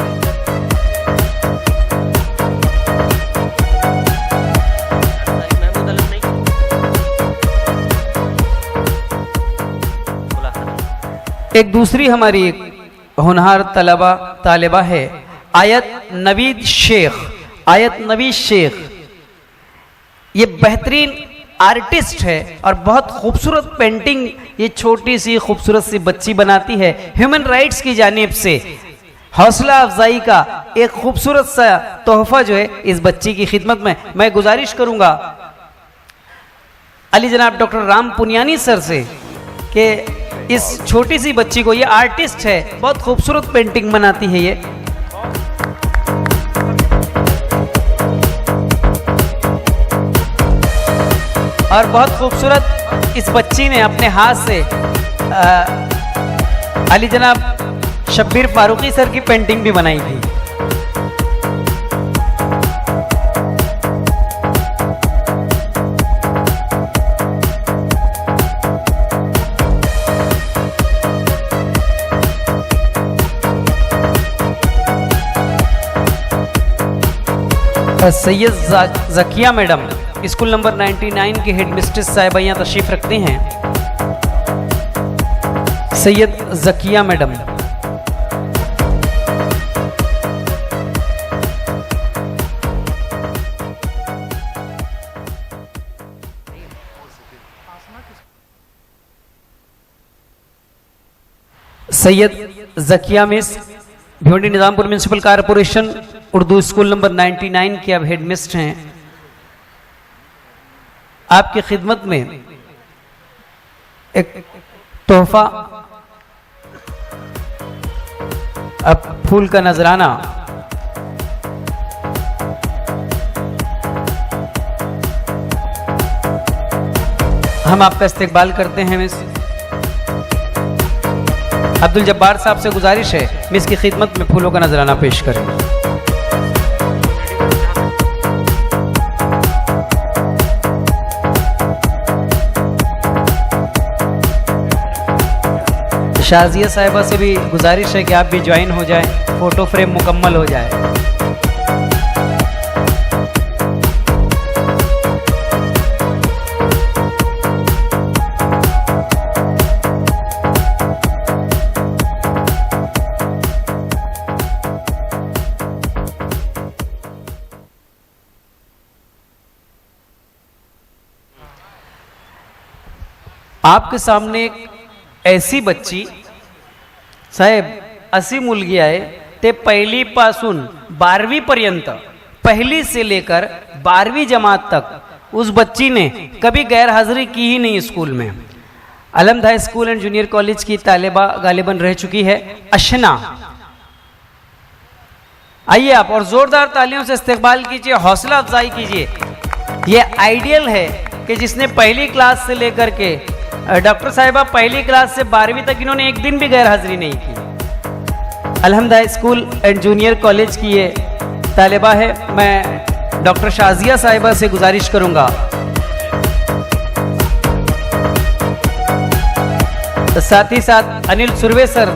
एक दूसरी हमारी एक होनहार तालिबा है आयत नवीद शेख। आयत नवीद शेख ये बेहतरीन आर्टिस्ट है और बहुत खूबसूरत पेंटिंग ये छोटी सी खूबसूरत सी बच्ची बनाती है। ह्यूमन राइट्स की जानिब से हौसला अफजाई का एक खूबसूरत सा तोहफा जो है इस बच्ची की खिदमत में मैं गुजारिश करूंगा अली जनाब डॉक्टर राम पुनियानी सर से कि इस छोटी सी बच्ची को, ये आर्टिस्ट है, बहुत खूबसूरत पेंटिंग बनाती है ये, और बहुत खूबसूरत इस बच्ची ने अपने हाथ से अली जनाब शब्बीर फारूकी सर की पेंटिंग भी बनाई थी। Syed Zakiya madam school number 99 के हेड मिस्ट्रेस साहिबा यहाँ तशरीफ़ रखते हैं। Syed Zakiya madam, Syed Zakiya miss Bhiwandi Nizampur municipal corporation Urdu school number 99 के अब हेड मिस्ट हैं। आपकी खिदमत में एक तोहफा, अब फूल का नजराना, हम आपका इस्तकबाल करते हैं। मिस अब्दुल जब्बार साहब से गुजारिश है मिस की खिदमत में फूलों का नजराना पेश करें। शाजिया साहिबा से भी गुजारिश है कि आप भी ज्वाइन हो जाएं, फोटो फ्रेम मुकम्मल हो जाए। आपके सामने एक ऐसी बच्ची, साहेब अशी मुलगी आहे ते पहिलीपासून 12वी पर्यंत, पहली से लेकर 12वीं जमात तक उस बच्ची ने कभी गैर हाजिरी की ही नहीं स्कूल में। अलमद high school and junior college की तालिबा गालिबन रह चुकी है अशना। आइए आप और जोरदार तालियों से इस्तकबाल कीजिए, हौसला अफजाई कीजिए। ये आइडियल है कि जिसने पहली क्लास से लेकर के डॉक्टर साहिबा पहली क्लास से 12वीं तक इन्होंने एक दिन भी गैर हाजिरी नहीं की। अलहमद high school and junior college की ये तालिबा है। मैं डॉक्टर शाजिया साहिबा से गुजारिश करूंगा, तो साथ ही साथ अनिल सुरवे सर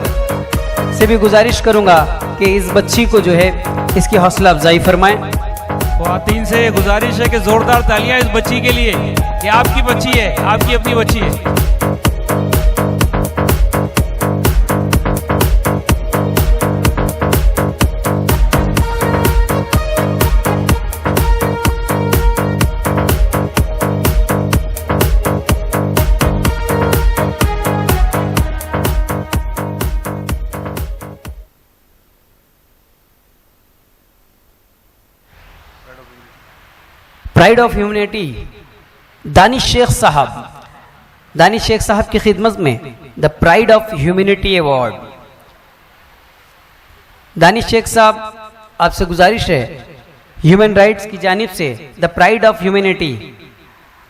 से भी गुजारिश करूंगा कि इस बच्ची को जो है इसकी हौसला अफजाई फरमाएं। ख्वातीन से गुजारिश है कि जोरदार तालियां इस बच्ची के लिए। ये आपकी बच्ची है, आपकी अपनी बच्ची है। Pride of humanity Danish Sheikh साहब की खिदमत में the pride of humanity award. Danish Sheikh साहब, आपसे गुजारिश है ह्यूमन राइट्स की जानिब से the pride of humanity.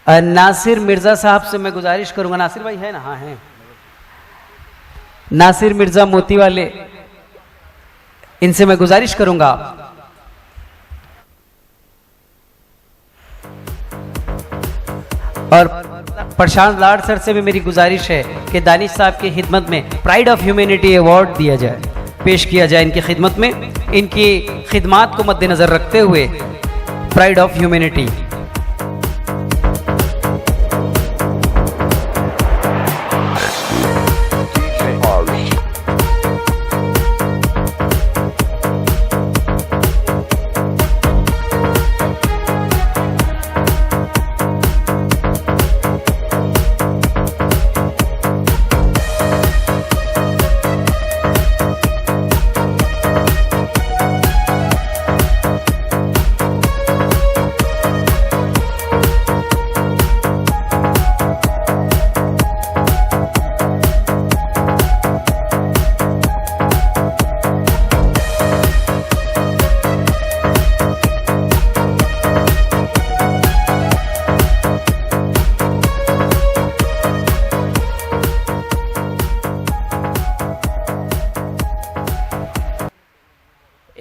Nasir Mirza साहब से मैं गुजारिश करूंगा, नासिर भाई है ना? हाँ है। नासिर मिर्जा मोती वाले, इनसे मैं गुजारिश करूंगा और प्रशांत लाड सर से भी मेरी गुजारिश है कि दानिश साहब की खिदमत में प्राइड ऑफ ह्यूमैनिटी अवार्ड दिया जाए, पेश किया जाए इनकी खिदमत में। इनकी खिदमात को मद्देनजर रखते हुए प्राइड ऑफ ह्यूमैनिटी।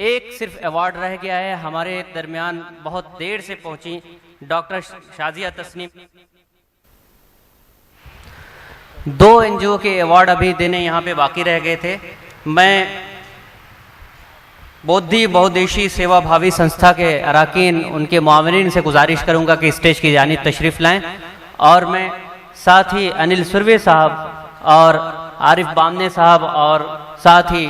एक सिर्फ अवार्ड रह गया है। हमारे दरमियान बहुत देर से पहुंची डॉक्टर शाजिया तस्नीम। 2 एनजीओ के अवार्ड अभी देने यहाँ पे बाकी रह गए थे। मैं बौद्धि बहुउद्देशीय सेवा भावी संस्था के अराकीन, उनके मुआविनीन से गुजारिश करूँगा कि स्टेज की जानिब तशरीफ़ लाएँ। और मैं साथ ही अनिल सुरवे साहब और आरिफ बामने साहब और साथ ही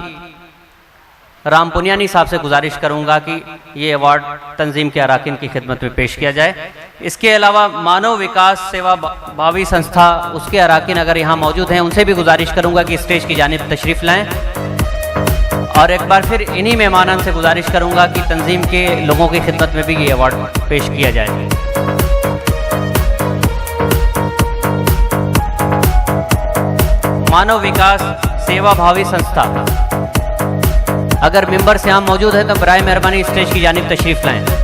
राम पुनियानी साहब से गुजारिश करूंगा कि ये अवार्ड तंजीम के अराकीन की खिदमत में पेश किया जाए। इसके अलावा मानव विकास सेवा भावी संस्था, उसके अराकीन अगर यहाँ मौजूद हैं, उनसे भी गुजारिश करूंगा कि स्टेज की जानिब तशरीफ़ लाएं। और एक बार फिर इन्हीं मेहमानान से गुजारिश करूंगा कि तंजीम के लोगों की खिदमत में भी ये अवार्ड पेश किया जाए। मानव विकास सेवा भावी संस्था, अगर मेंबर्स यहाँ मौजूद है तो बराए मेहरबानी स्टेज की जानिब तशरीफ़ लाएं।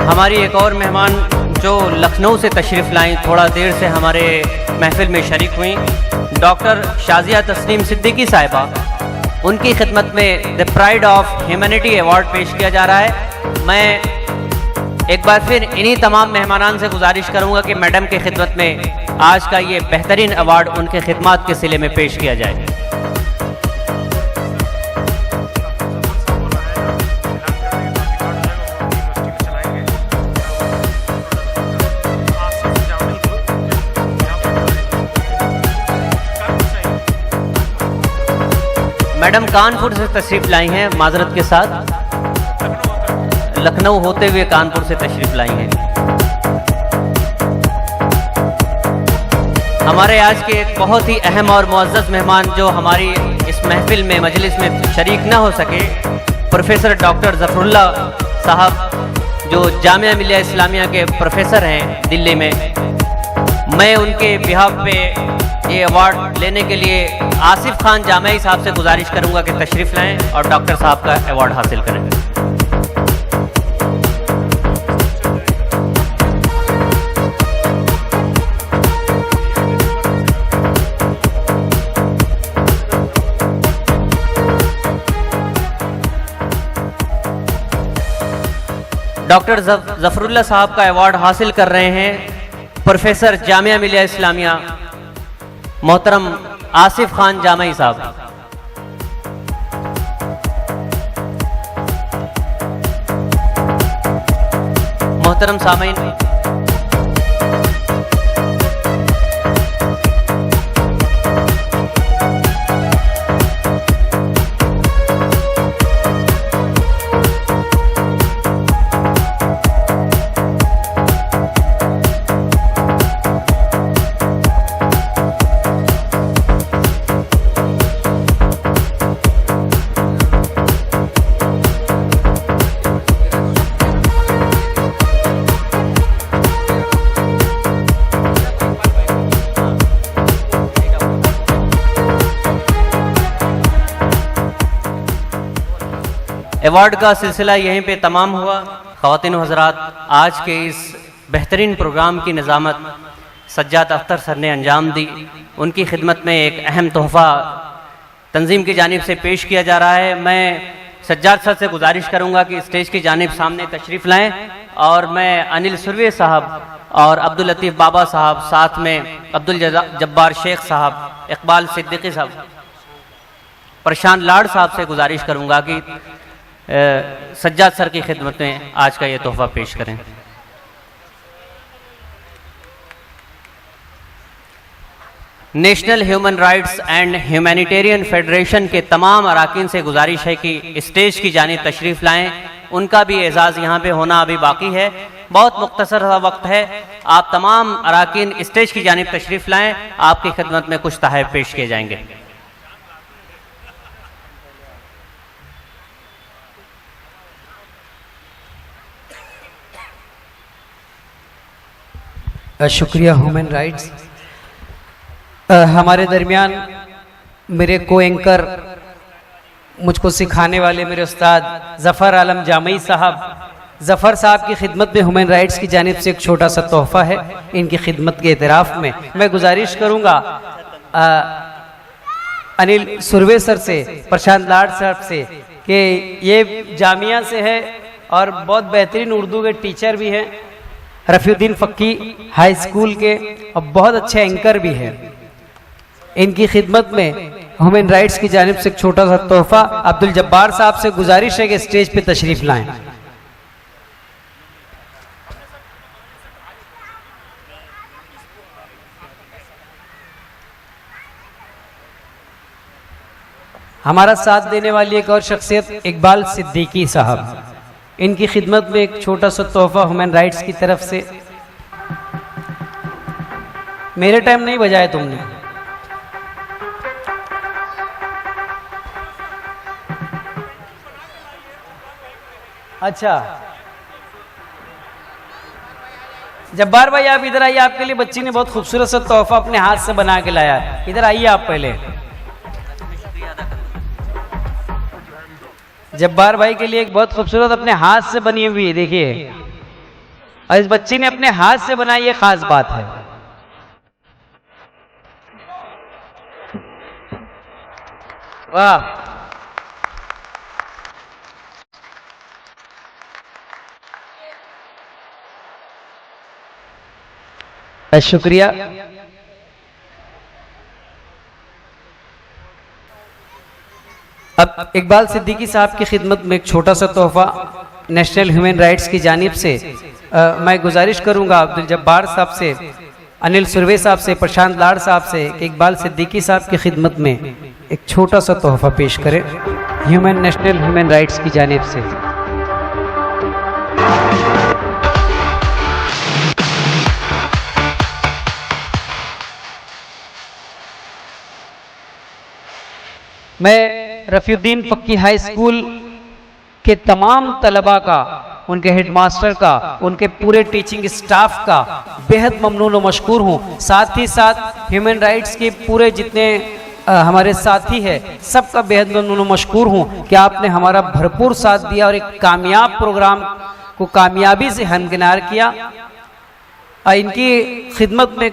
हमारी एक और मेहमान जो लखनऊ से तशरीफ़ लाई, थोड़ा देर से हमारे महफिल में शरीक हुई, डॉक्टर शाजिया तस्नीम सिद्दीकी साहिबा। उनकी खिदमत में the pride of humanity award पेश किया जा रहा है। मैं एक बार फिर इन्हीं तमाम मेहमानान से गुजारिश करूंगा कि मैडम की खिदमत में आज का ये बेहतरीन अवार्ड उनके खिदमात के सिले में पेश किया जाए। मैडम कानपुर से तशरीफ लाई हैं, माजरत के साथ लखनऊ होते हुए कानपुर से तशरीफ लाई हैं। हमारे आज के एक बहुत ही अहम और मुअज़्ज़ज़ मेहमान जो हमारी इस महफिल में मजलिस में शरीक न हो सके, प्रोफेसर डॉक्टर ज़फ़रुल्ला साहब जो जामिया मिलिया इस्लामिया के प्रोफेसर हैं दिल्ली में, मैं उनके बिहाफ पे ये अवार्ड लेने के लिए आसिफ खान जामई साहब से गुजारिश करूंगा कि तशरीफ़ लाएं और डॉक्टर साहब का अवार्ड हासिल करें। डॉक्टर ज़फ़रुल्ला साहब का अवार्ड हासिल कर रहे हैं प्रोफेसर जामिया मिलिया इस्लामिया मोहतरम आसिफ खान जामई साहब। मोहतरम सामीन, अवार्ड का सिलसिला यहीं पे तमाम हुआ। ख़वातीन व हज़रात, आज के इस बेहतरीन प्रोग्राम की निज़ामत सज्जाद अख्तर सर ने अंजाम दी। उनकी खिदमत में एक अहम तोहफ़ा तंजीम की जानिब से पेश किया जा रहा है। मैं सज्जाद सर से गुजारिश करूँगा कि स्टेज की जानिब सामने तशरीफ़ लाएँ और मैं अनिल सुरवे साहब और अब्दुल लतीफ़ बाबा साहब, साथ में अब्दुल जब्बार शेख साहब, इकबाल सिद्दीकी साहब, प्रशांत लाड़ साहब से गुजारिश करूँगा कि सज्जाद सर की खिदमत में आज का ये तोहफ़ा पेश करें। National human rights and humanitarian federation के तमाम अराकीन से गुजारिश है कि स्टेज की जानिब तशरीफ़ लाएं। उनका भी एजाज़ यहाँ पे होना अभी बाकी है, बहुत मुख्तसर सा वक्त है। आप तमाम अराकीन स्टेज की जानिब तशरीफ़ लाएं, आपकी खिदमत में कुछ तोहफ़े पेश किए जाएंगे। शुक्रिया ह्यूमन राइट्स। हमारे दरमियान मेरे को एंकर, मुझको सिखाने वाले मेरे उस्ताद ज़फ़र आलम जामई साहब, ज़फ़र साहब की खिदमत में ह्यूमन राइट्स की जानिब से एक छोटा सा तोहफ़ा है। इनकी खिदमत के एतराफ़ में मैं गुजारिश करूँगा अनिल सुरवे सर से, प्रशांत लाड़ साहब से कि ये जामिया से है और बहुत बेहतरीन उर्दू के टीचर भी हैं, रफ़ीउद्दीन फ़क्की हाई स्कूल के, और बहुत अच्छे एंकर भी हैं। इनकी खिदमत में ह्यूमन राइट्स की जानिब से एक छोटा सा तोहफ़ा अब्दुल जब्बार साहब से गुजारिश है कि स्टेज पे तशरीफ़ लाएं। हमारा साथ देने वाली एक और शख्सियत इकबाल सिद्दीकी साहब, इनकी खिदमत में एक छोटा सा तोहफ़ा ह्यूमन राइट्स की तरफ से। मेरे टाइम नहीं बजाया तुमने। अच्छा जब्बार भाई आप इधर आइए, आपके लिए बच्ची ने बहुत खूबसूरत सा तोहफ़ा अपने हाथ से बना के लाया है। इधर आइए आप पहले। जब्बार भाई के लिए एक बहुत खूबसूरत अपने हाथ से बनी हुई है, देखिए, और इस बच्ची ने अपने हाथ से बनाई, ये खास बात है। वाह, शुक्रिया। अब इकबाल सिद्दीकी साहब की खिदमत में एक छोटा सा तोहफा नेशनल ह्यूमन राइट्स की जानिब से मैं गुजारिश करूंगा अब्दुल जब्बार साहब से, अनिल सुरवे साहब से, प्रशांत लाड़ साहब से कि इकबाल सिद्दीकी साहब की खिदमत में एक छोटा सा तोहफा पेश करें नेशनल ह्यूमन राइट्स की जानिब से। मैं रफ़ीउद्दीन फ़क्की हाई स्कूल के तमाम तलबा का, उनके हेडमास्टर का, उनके पूरे टीचिंग स्टाफ का बेहद ममनून व मशकूर हूँ। साथ ही साथ ह्यूमन राइट्स के पूरे जितने हमारे साथी हैं सबका बेहद ममनून व मशकूर हूँ कि आपने हमारा भरपूर साथ दिया और एक कामयाब प्रोग्राम को कामयाबी से हमकिनार किया। इनकी खिदमत में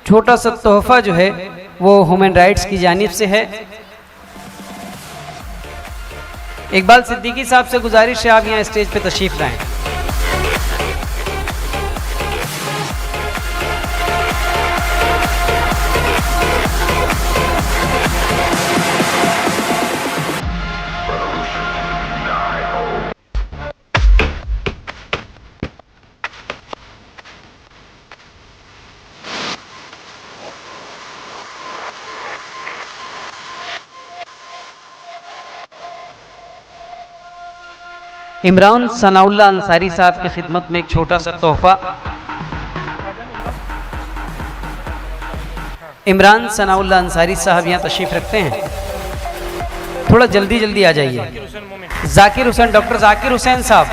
छोटा सा तोहफा जो है वो ह्यूमन राइट्स की जानिब से है। इकबाल सिद्दीकी साहब से गुजारिश है आप यहाँ स्टेज पे तशरीफ लाएं। इमरान सनाउल्लाह अंसारी साहब की खिदमत में एक छोटा सा तोहफा। इमरान सनाउल्लाह अंसारी साहब यहाँ तशरीफ रखते हैं, थोड़ा जल्दी जल्दी आ जाइए। जाकिर हुसैन, डॉक्टर जाकिर हुसैन साहब,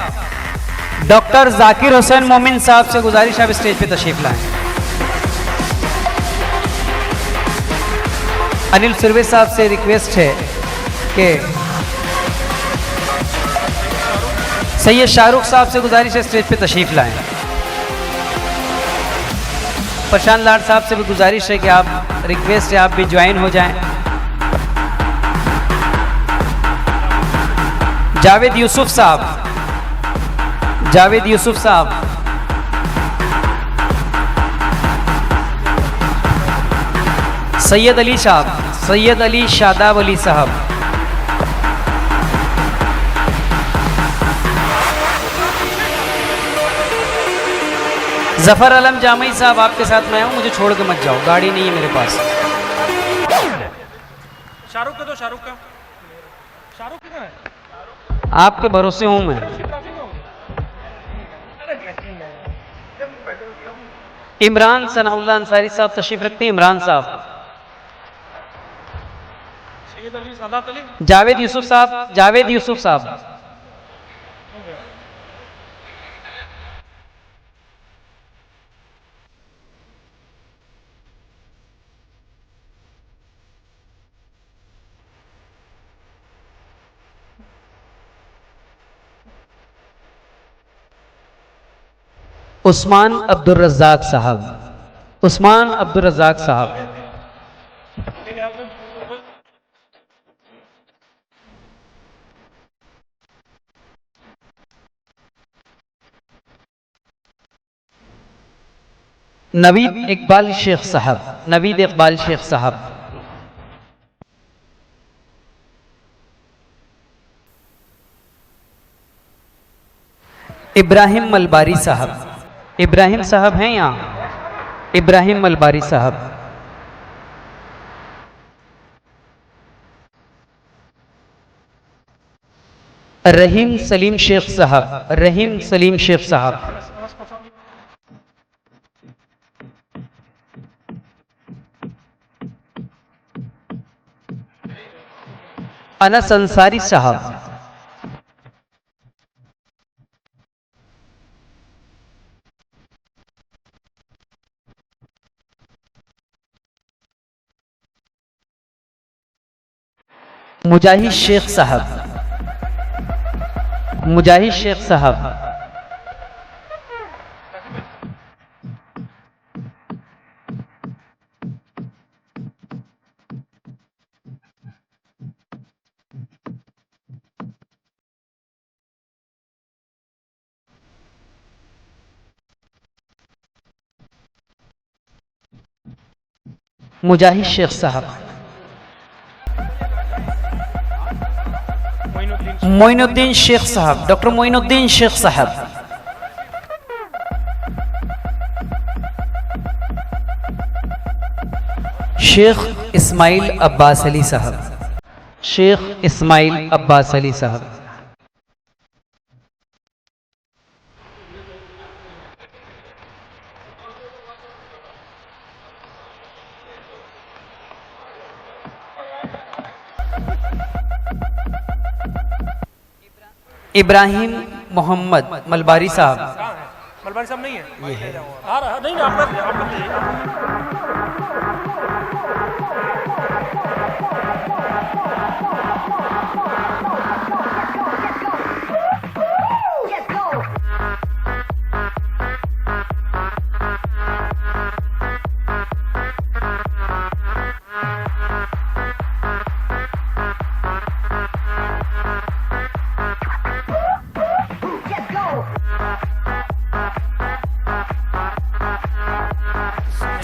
डॉक्टर जाकिर हुसैन मोमिन साहब से गुजारिश आप स्टेज पे तशरीफ लाएं। अनिल सुरवे साहब से रिक्वेस्ट है कि सैयद शाहरुख साहब से गुजारिश है स्टेज पे तशरीफ लाएं। प्रशांत लाड़ साहब से भी गुजारिश है कि आप, रिक्वेस्ट है आप भी ज्वाइन हो जाएं। जावेद यूसुफ साहब, जावेद यूसुफ साहब, सैयद अली साहब, सैयद अली शादाब अली साहब, जफर अलम जामई साहब, आपके साथ मैं हूं, मुझे छोड़ के मत जाओ, गाड़ी नहीं है मेरे पास। शाहरुख का, तो शाहरुख का, शाहरुख किधर है? आपके भरोसे हूं मैं। इमरान सनाउल्लाह अंसारी साहब तशरीफ रखते हैं। इमरान साहब, जावेद यूसुफ साहब, जावेद यूसुफ साहब, उस्मान अब्दुल रज़ाक साहब, उस्मान अब्दुल रज़ाक साहब, नवीद इकबाल शेख साहब, नवीद इकबाल शेख साहब, इब्राहिम मलबारी साहब, इब्राहिम साहब हैं यहाँ, इब्राहिम मलबारी साहब, रहीम सलीम शेख साहब, रहीम सलीम शेख साहब, अनस अंसारी साहब, मुजाहिद शेख साहब, मुजाहिद शेख साहब, मुजाहिद शेख साहब, मोइनुद्दीन शेख साहब, डॉक्टर मोइनुद्दीन शेख साहब, शेख इस्माइल अब्बास अली साहब, शेख इस्माइल अब्बास अली साहब, इब्राहिम मोहम्मद मलबारी साहब, मलबारी साहब नहीं है, ये है आ रहा नहीं आप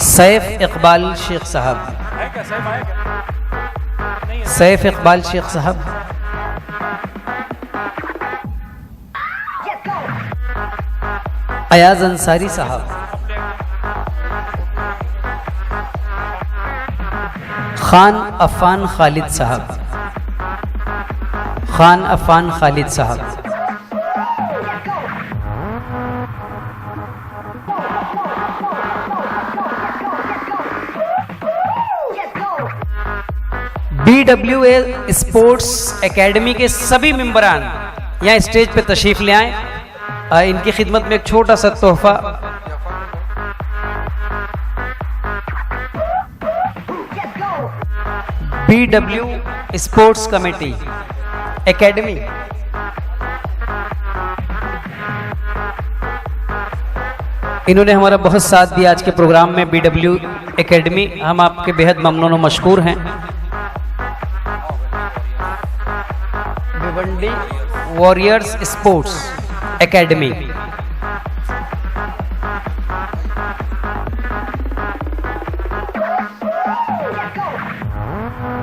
सैफ इकबाल शेख साहब, है क्या सही है क्या? नहीं है। सैफ इकबाल शेख साहब, अयाज अंसारी साहब, खान अफान खालिद साहब, खान अफान खालिद साहब, BWA स्पोर्ट्स एकेडमी के सभी मेंबरान यहाँ स्टेज पे तशरीफ ले आए। इनकी खिदमत में एक छोटा सा तोहफा। BW स्पोर्ट्स कमेटी एकेडमी, इन्होंने हमारा बहुत साथ दिया आज के प्रोग्राम में। BW एकेडमी, हम आपके बेहद ममनून और मशकूर हैं। भिवंडी वॉरियर्स स्पोर्ट्स एकेडमी,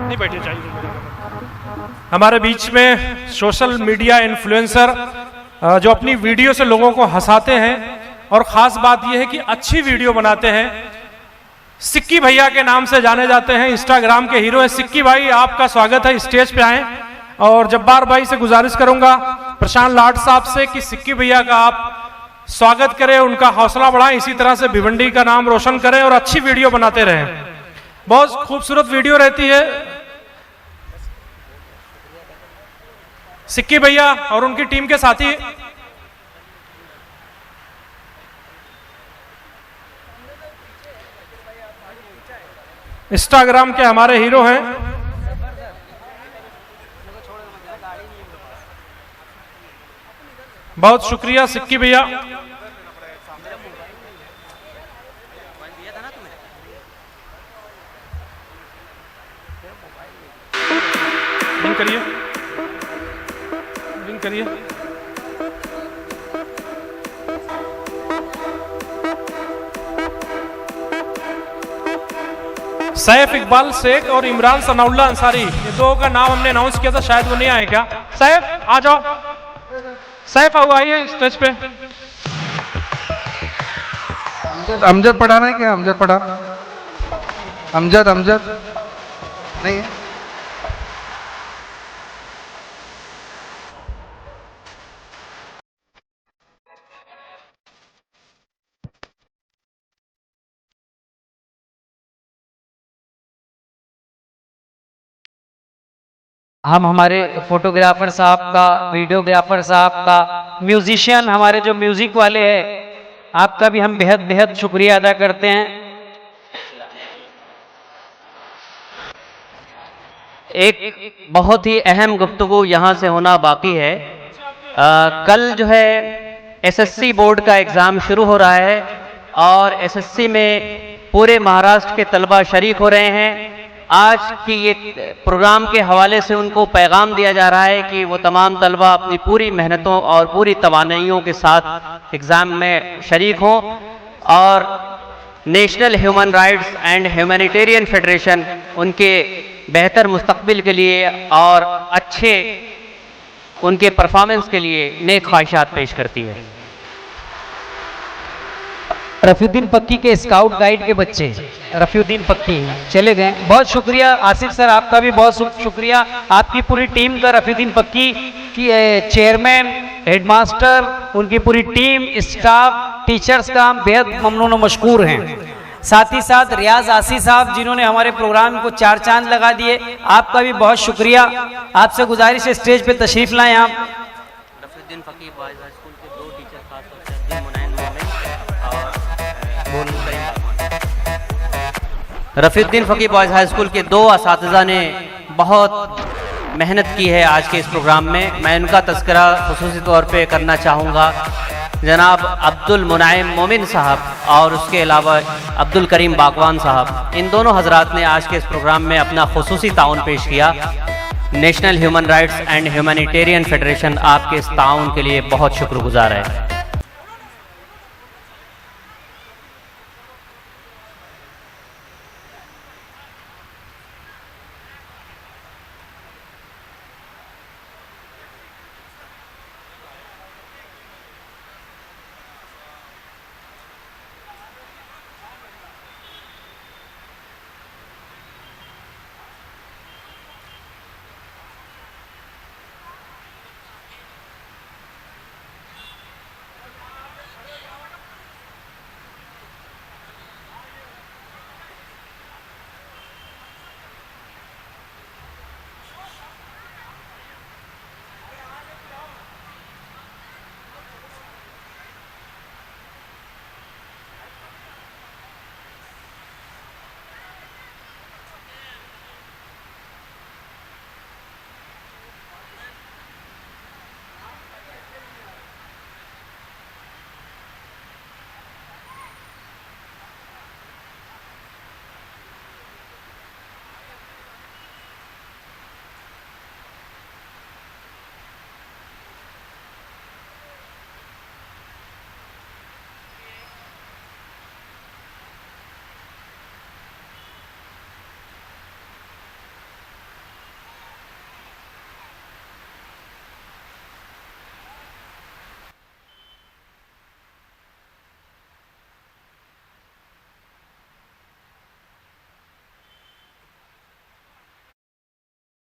नहीं बैठे चाहिए। हमारे बीच में सोशल मीडिया इन्फ्लुएंसर जो अपनी वीडियो से लोगों को हंसाते हैं और खास बात यह है कि अच्छी वीडियो बनाते हैं, सिक्की भैया के नाम से जाने जाते हैं, इंस्टाग्राम के हीरो है। सिक्की भाई आपका स्वागत है, स्टेज पे आए। और जब्बार भाई से गुजारिश करूंगा, प्रशांत लाड साहब से, कि सिक्की भैया का आप स्वागत करें, उनका हौसला बढ़ाएं, इसी तरह से भिवंडी का नाम रोशन करें और अच्छी वीडियो बनाते रहें। बहुत खूबसूरत वीडियो रहती है। सिक्की भैया और उनकी टीम के साथी इंस्टाग्राम के हमारे हीरो हैं। बहुत शुक्रिया सिक्की भैया। लिंक करिए, लिंक करिए। सैफ इकबाल शेख और इमरान सनाउल्लाह अंसारी, ये दो का नाम हमने अनाउंस किया था, शायद वो नहीं आए क्या? सैफ आ जाओ, सैफ आओ, आइए स्टेज पे। अमजद पढ़ाना है क्या? अमजद पढ़ा, अमजद अमजद नहीं है। हम हमारे फोटोग्राफर साहब का, वीडियोग्राफर साहब का, म्यूजिशियन हमारे जो म्यूजिक वाले हैं, आपका भी हम बेहद बेहद शुक्रिया अदा करते हैं। एक बहुत ही अहम गुफ्तगू यहाँ से होना बाकी है। कल जो है एसएससी बोर्ड का एग्ज़ाम शुरू हो रहा है और एसएससी में पूरे महाराष्ट्र के तलबा शरीक हो रहे हैं। आज की ये प्रोग्राम के हवाले से उनको पैगाम दिया जा रहा है कि वो तमाम तलबा अपनी पूरी मेहनतों और पूरी तवानाइयों के साथ एग्ज़ाम में शरीक हों और national human rights and humanitarian federation उनके बेहतर मुस्तकबिल के लिए और अच्छे उनके परफॉर्मेंस के लिए नेक ख्वाहिशात पेश करती है। रफीउद्दीन पक्की के स्काउट गाइड के बच्चे रफीउद्दीन पक्की चले गए। बहुत शुक्रिया आसिफ सर, आपका भी बहुत शुक्रिया, आपकी पूरी टीम का, रफीउद्दीन पक्की की चेयरमैन, हेडमास्टर, उनकी पूरी टीम, स्टाफ, टीचर्स का हम बेहद ममनून और मशकूर हैं। साथ ही साथ रियाज आसी साहब जिन्होंने हमारे प्रोग्राम को चार चांद लगा दिए, आपका भी बहुत शुक्रिया। आपसे गुजारिश है स्टेज पे तशरीफ लाएं आप। रफीउद्दीन फकी बॉयज हाई स्कूल के दो टीचर खास तौर से मुनैन और रफीउद्दीन फकी बॉयज हाई स्कूल के दो असातिज़ा ने बहुत मेहनत की है आज के इस प्रोग्राम में। मैं उनका तज़किरा खुसूसी तौर पे करना चाहूँगा। जनाब अब्दुल मुनाइम मोमिन साहब और उसके अलावा अब्दुल करीम बागवान साहब, इन दोनों हजरात ने आज के इस प्रोग्राम में अपना खुसूसी ताउन पेश किया। National human rights and humanitarian federation आपके इस ताउन के लिए बहुत शुक्रगुजार है।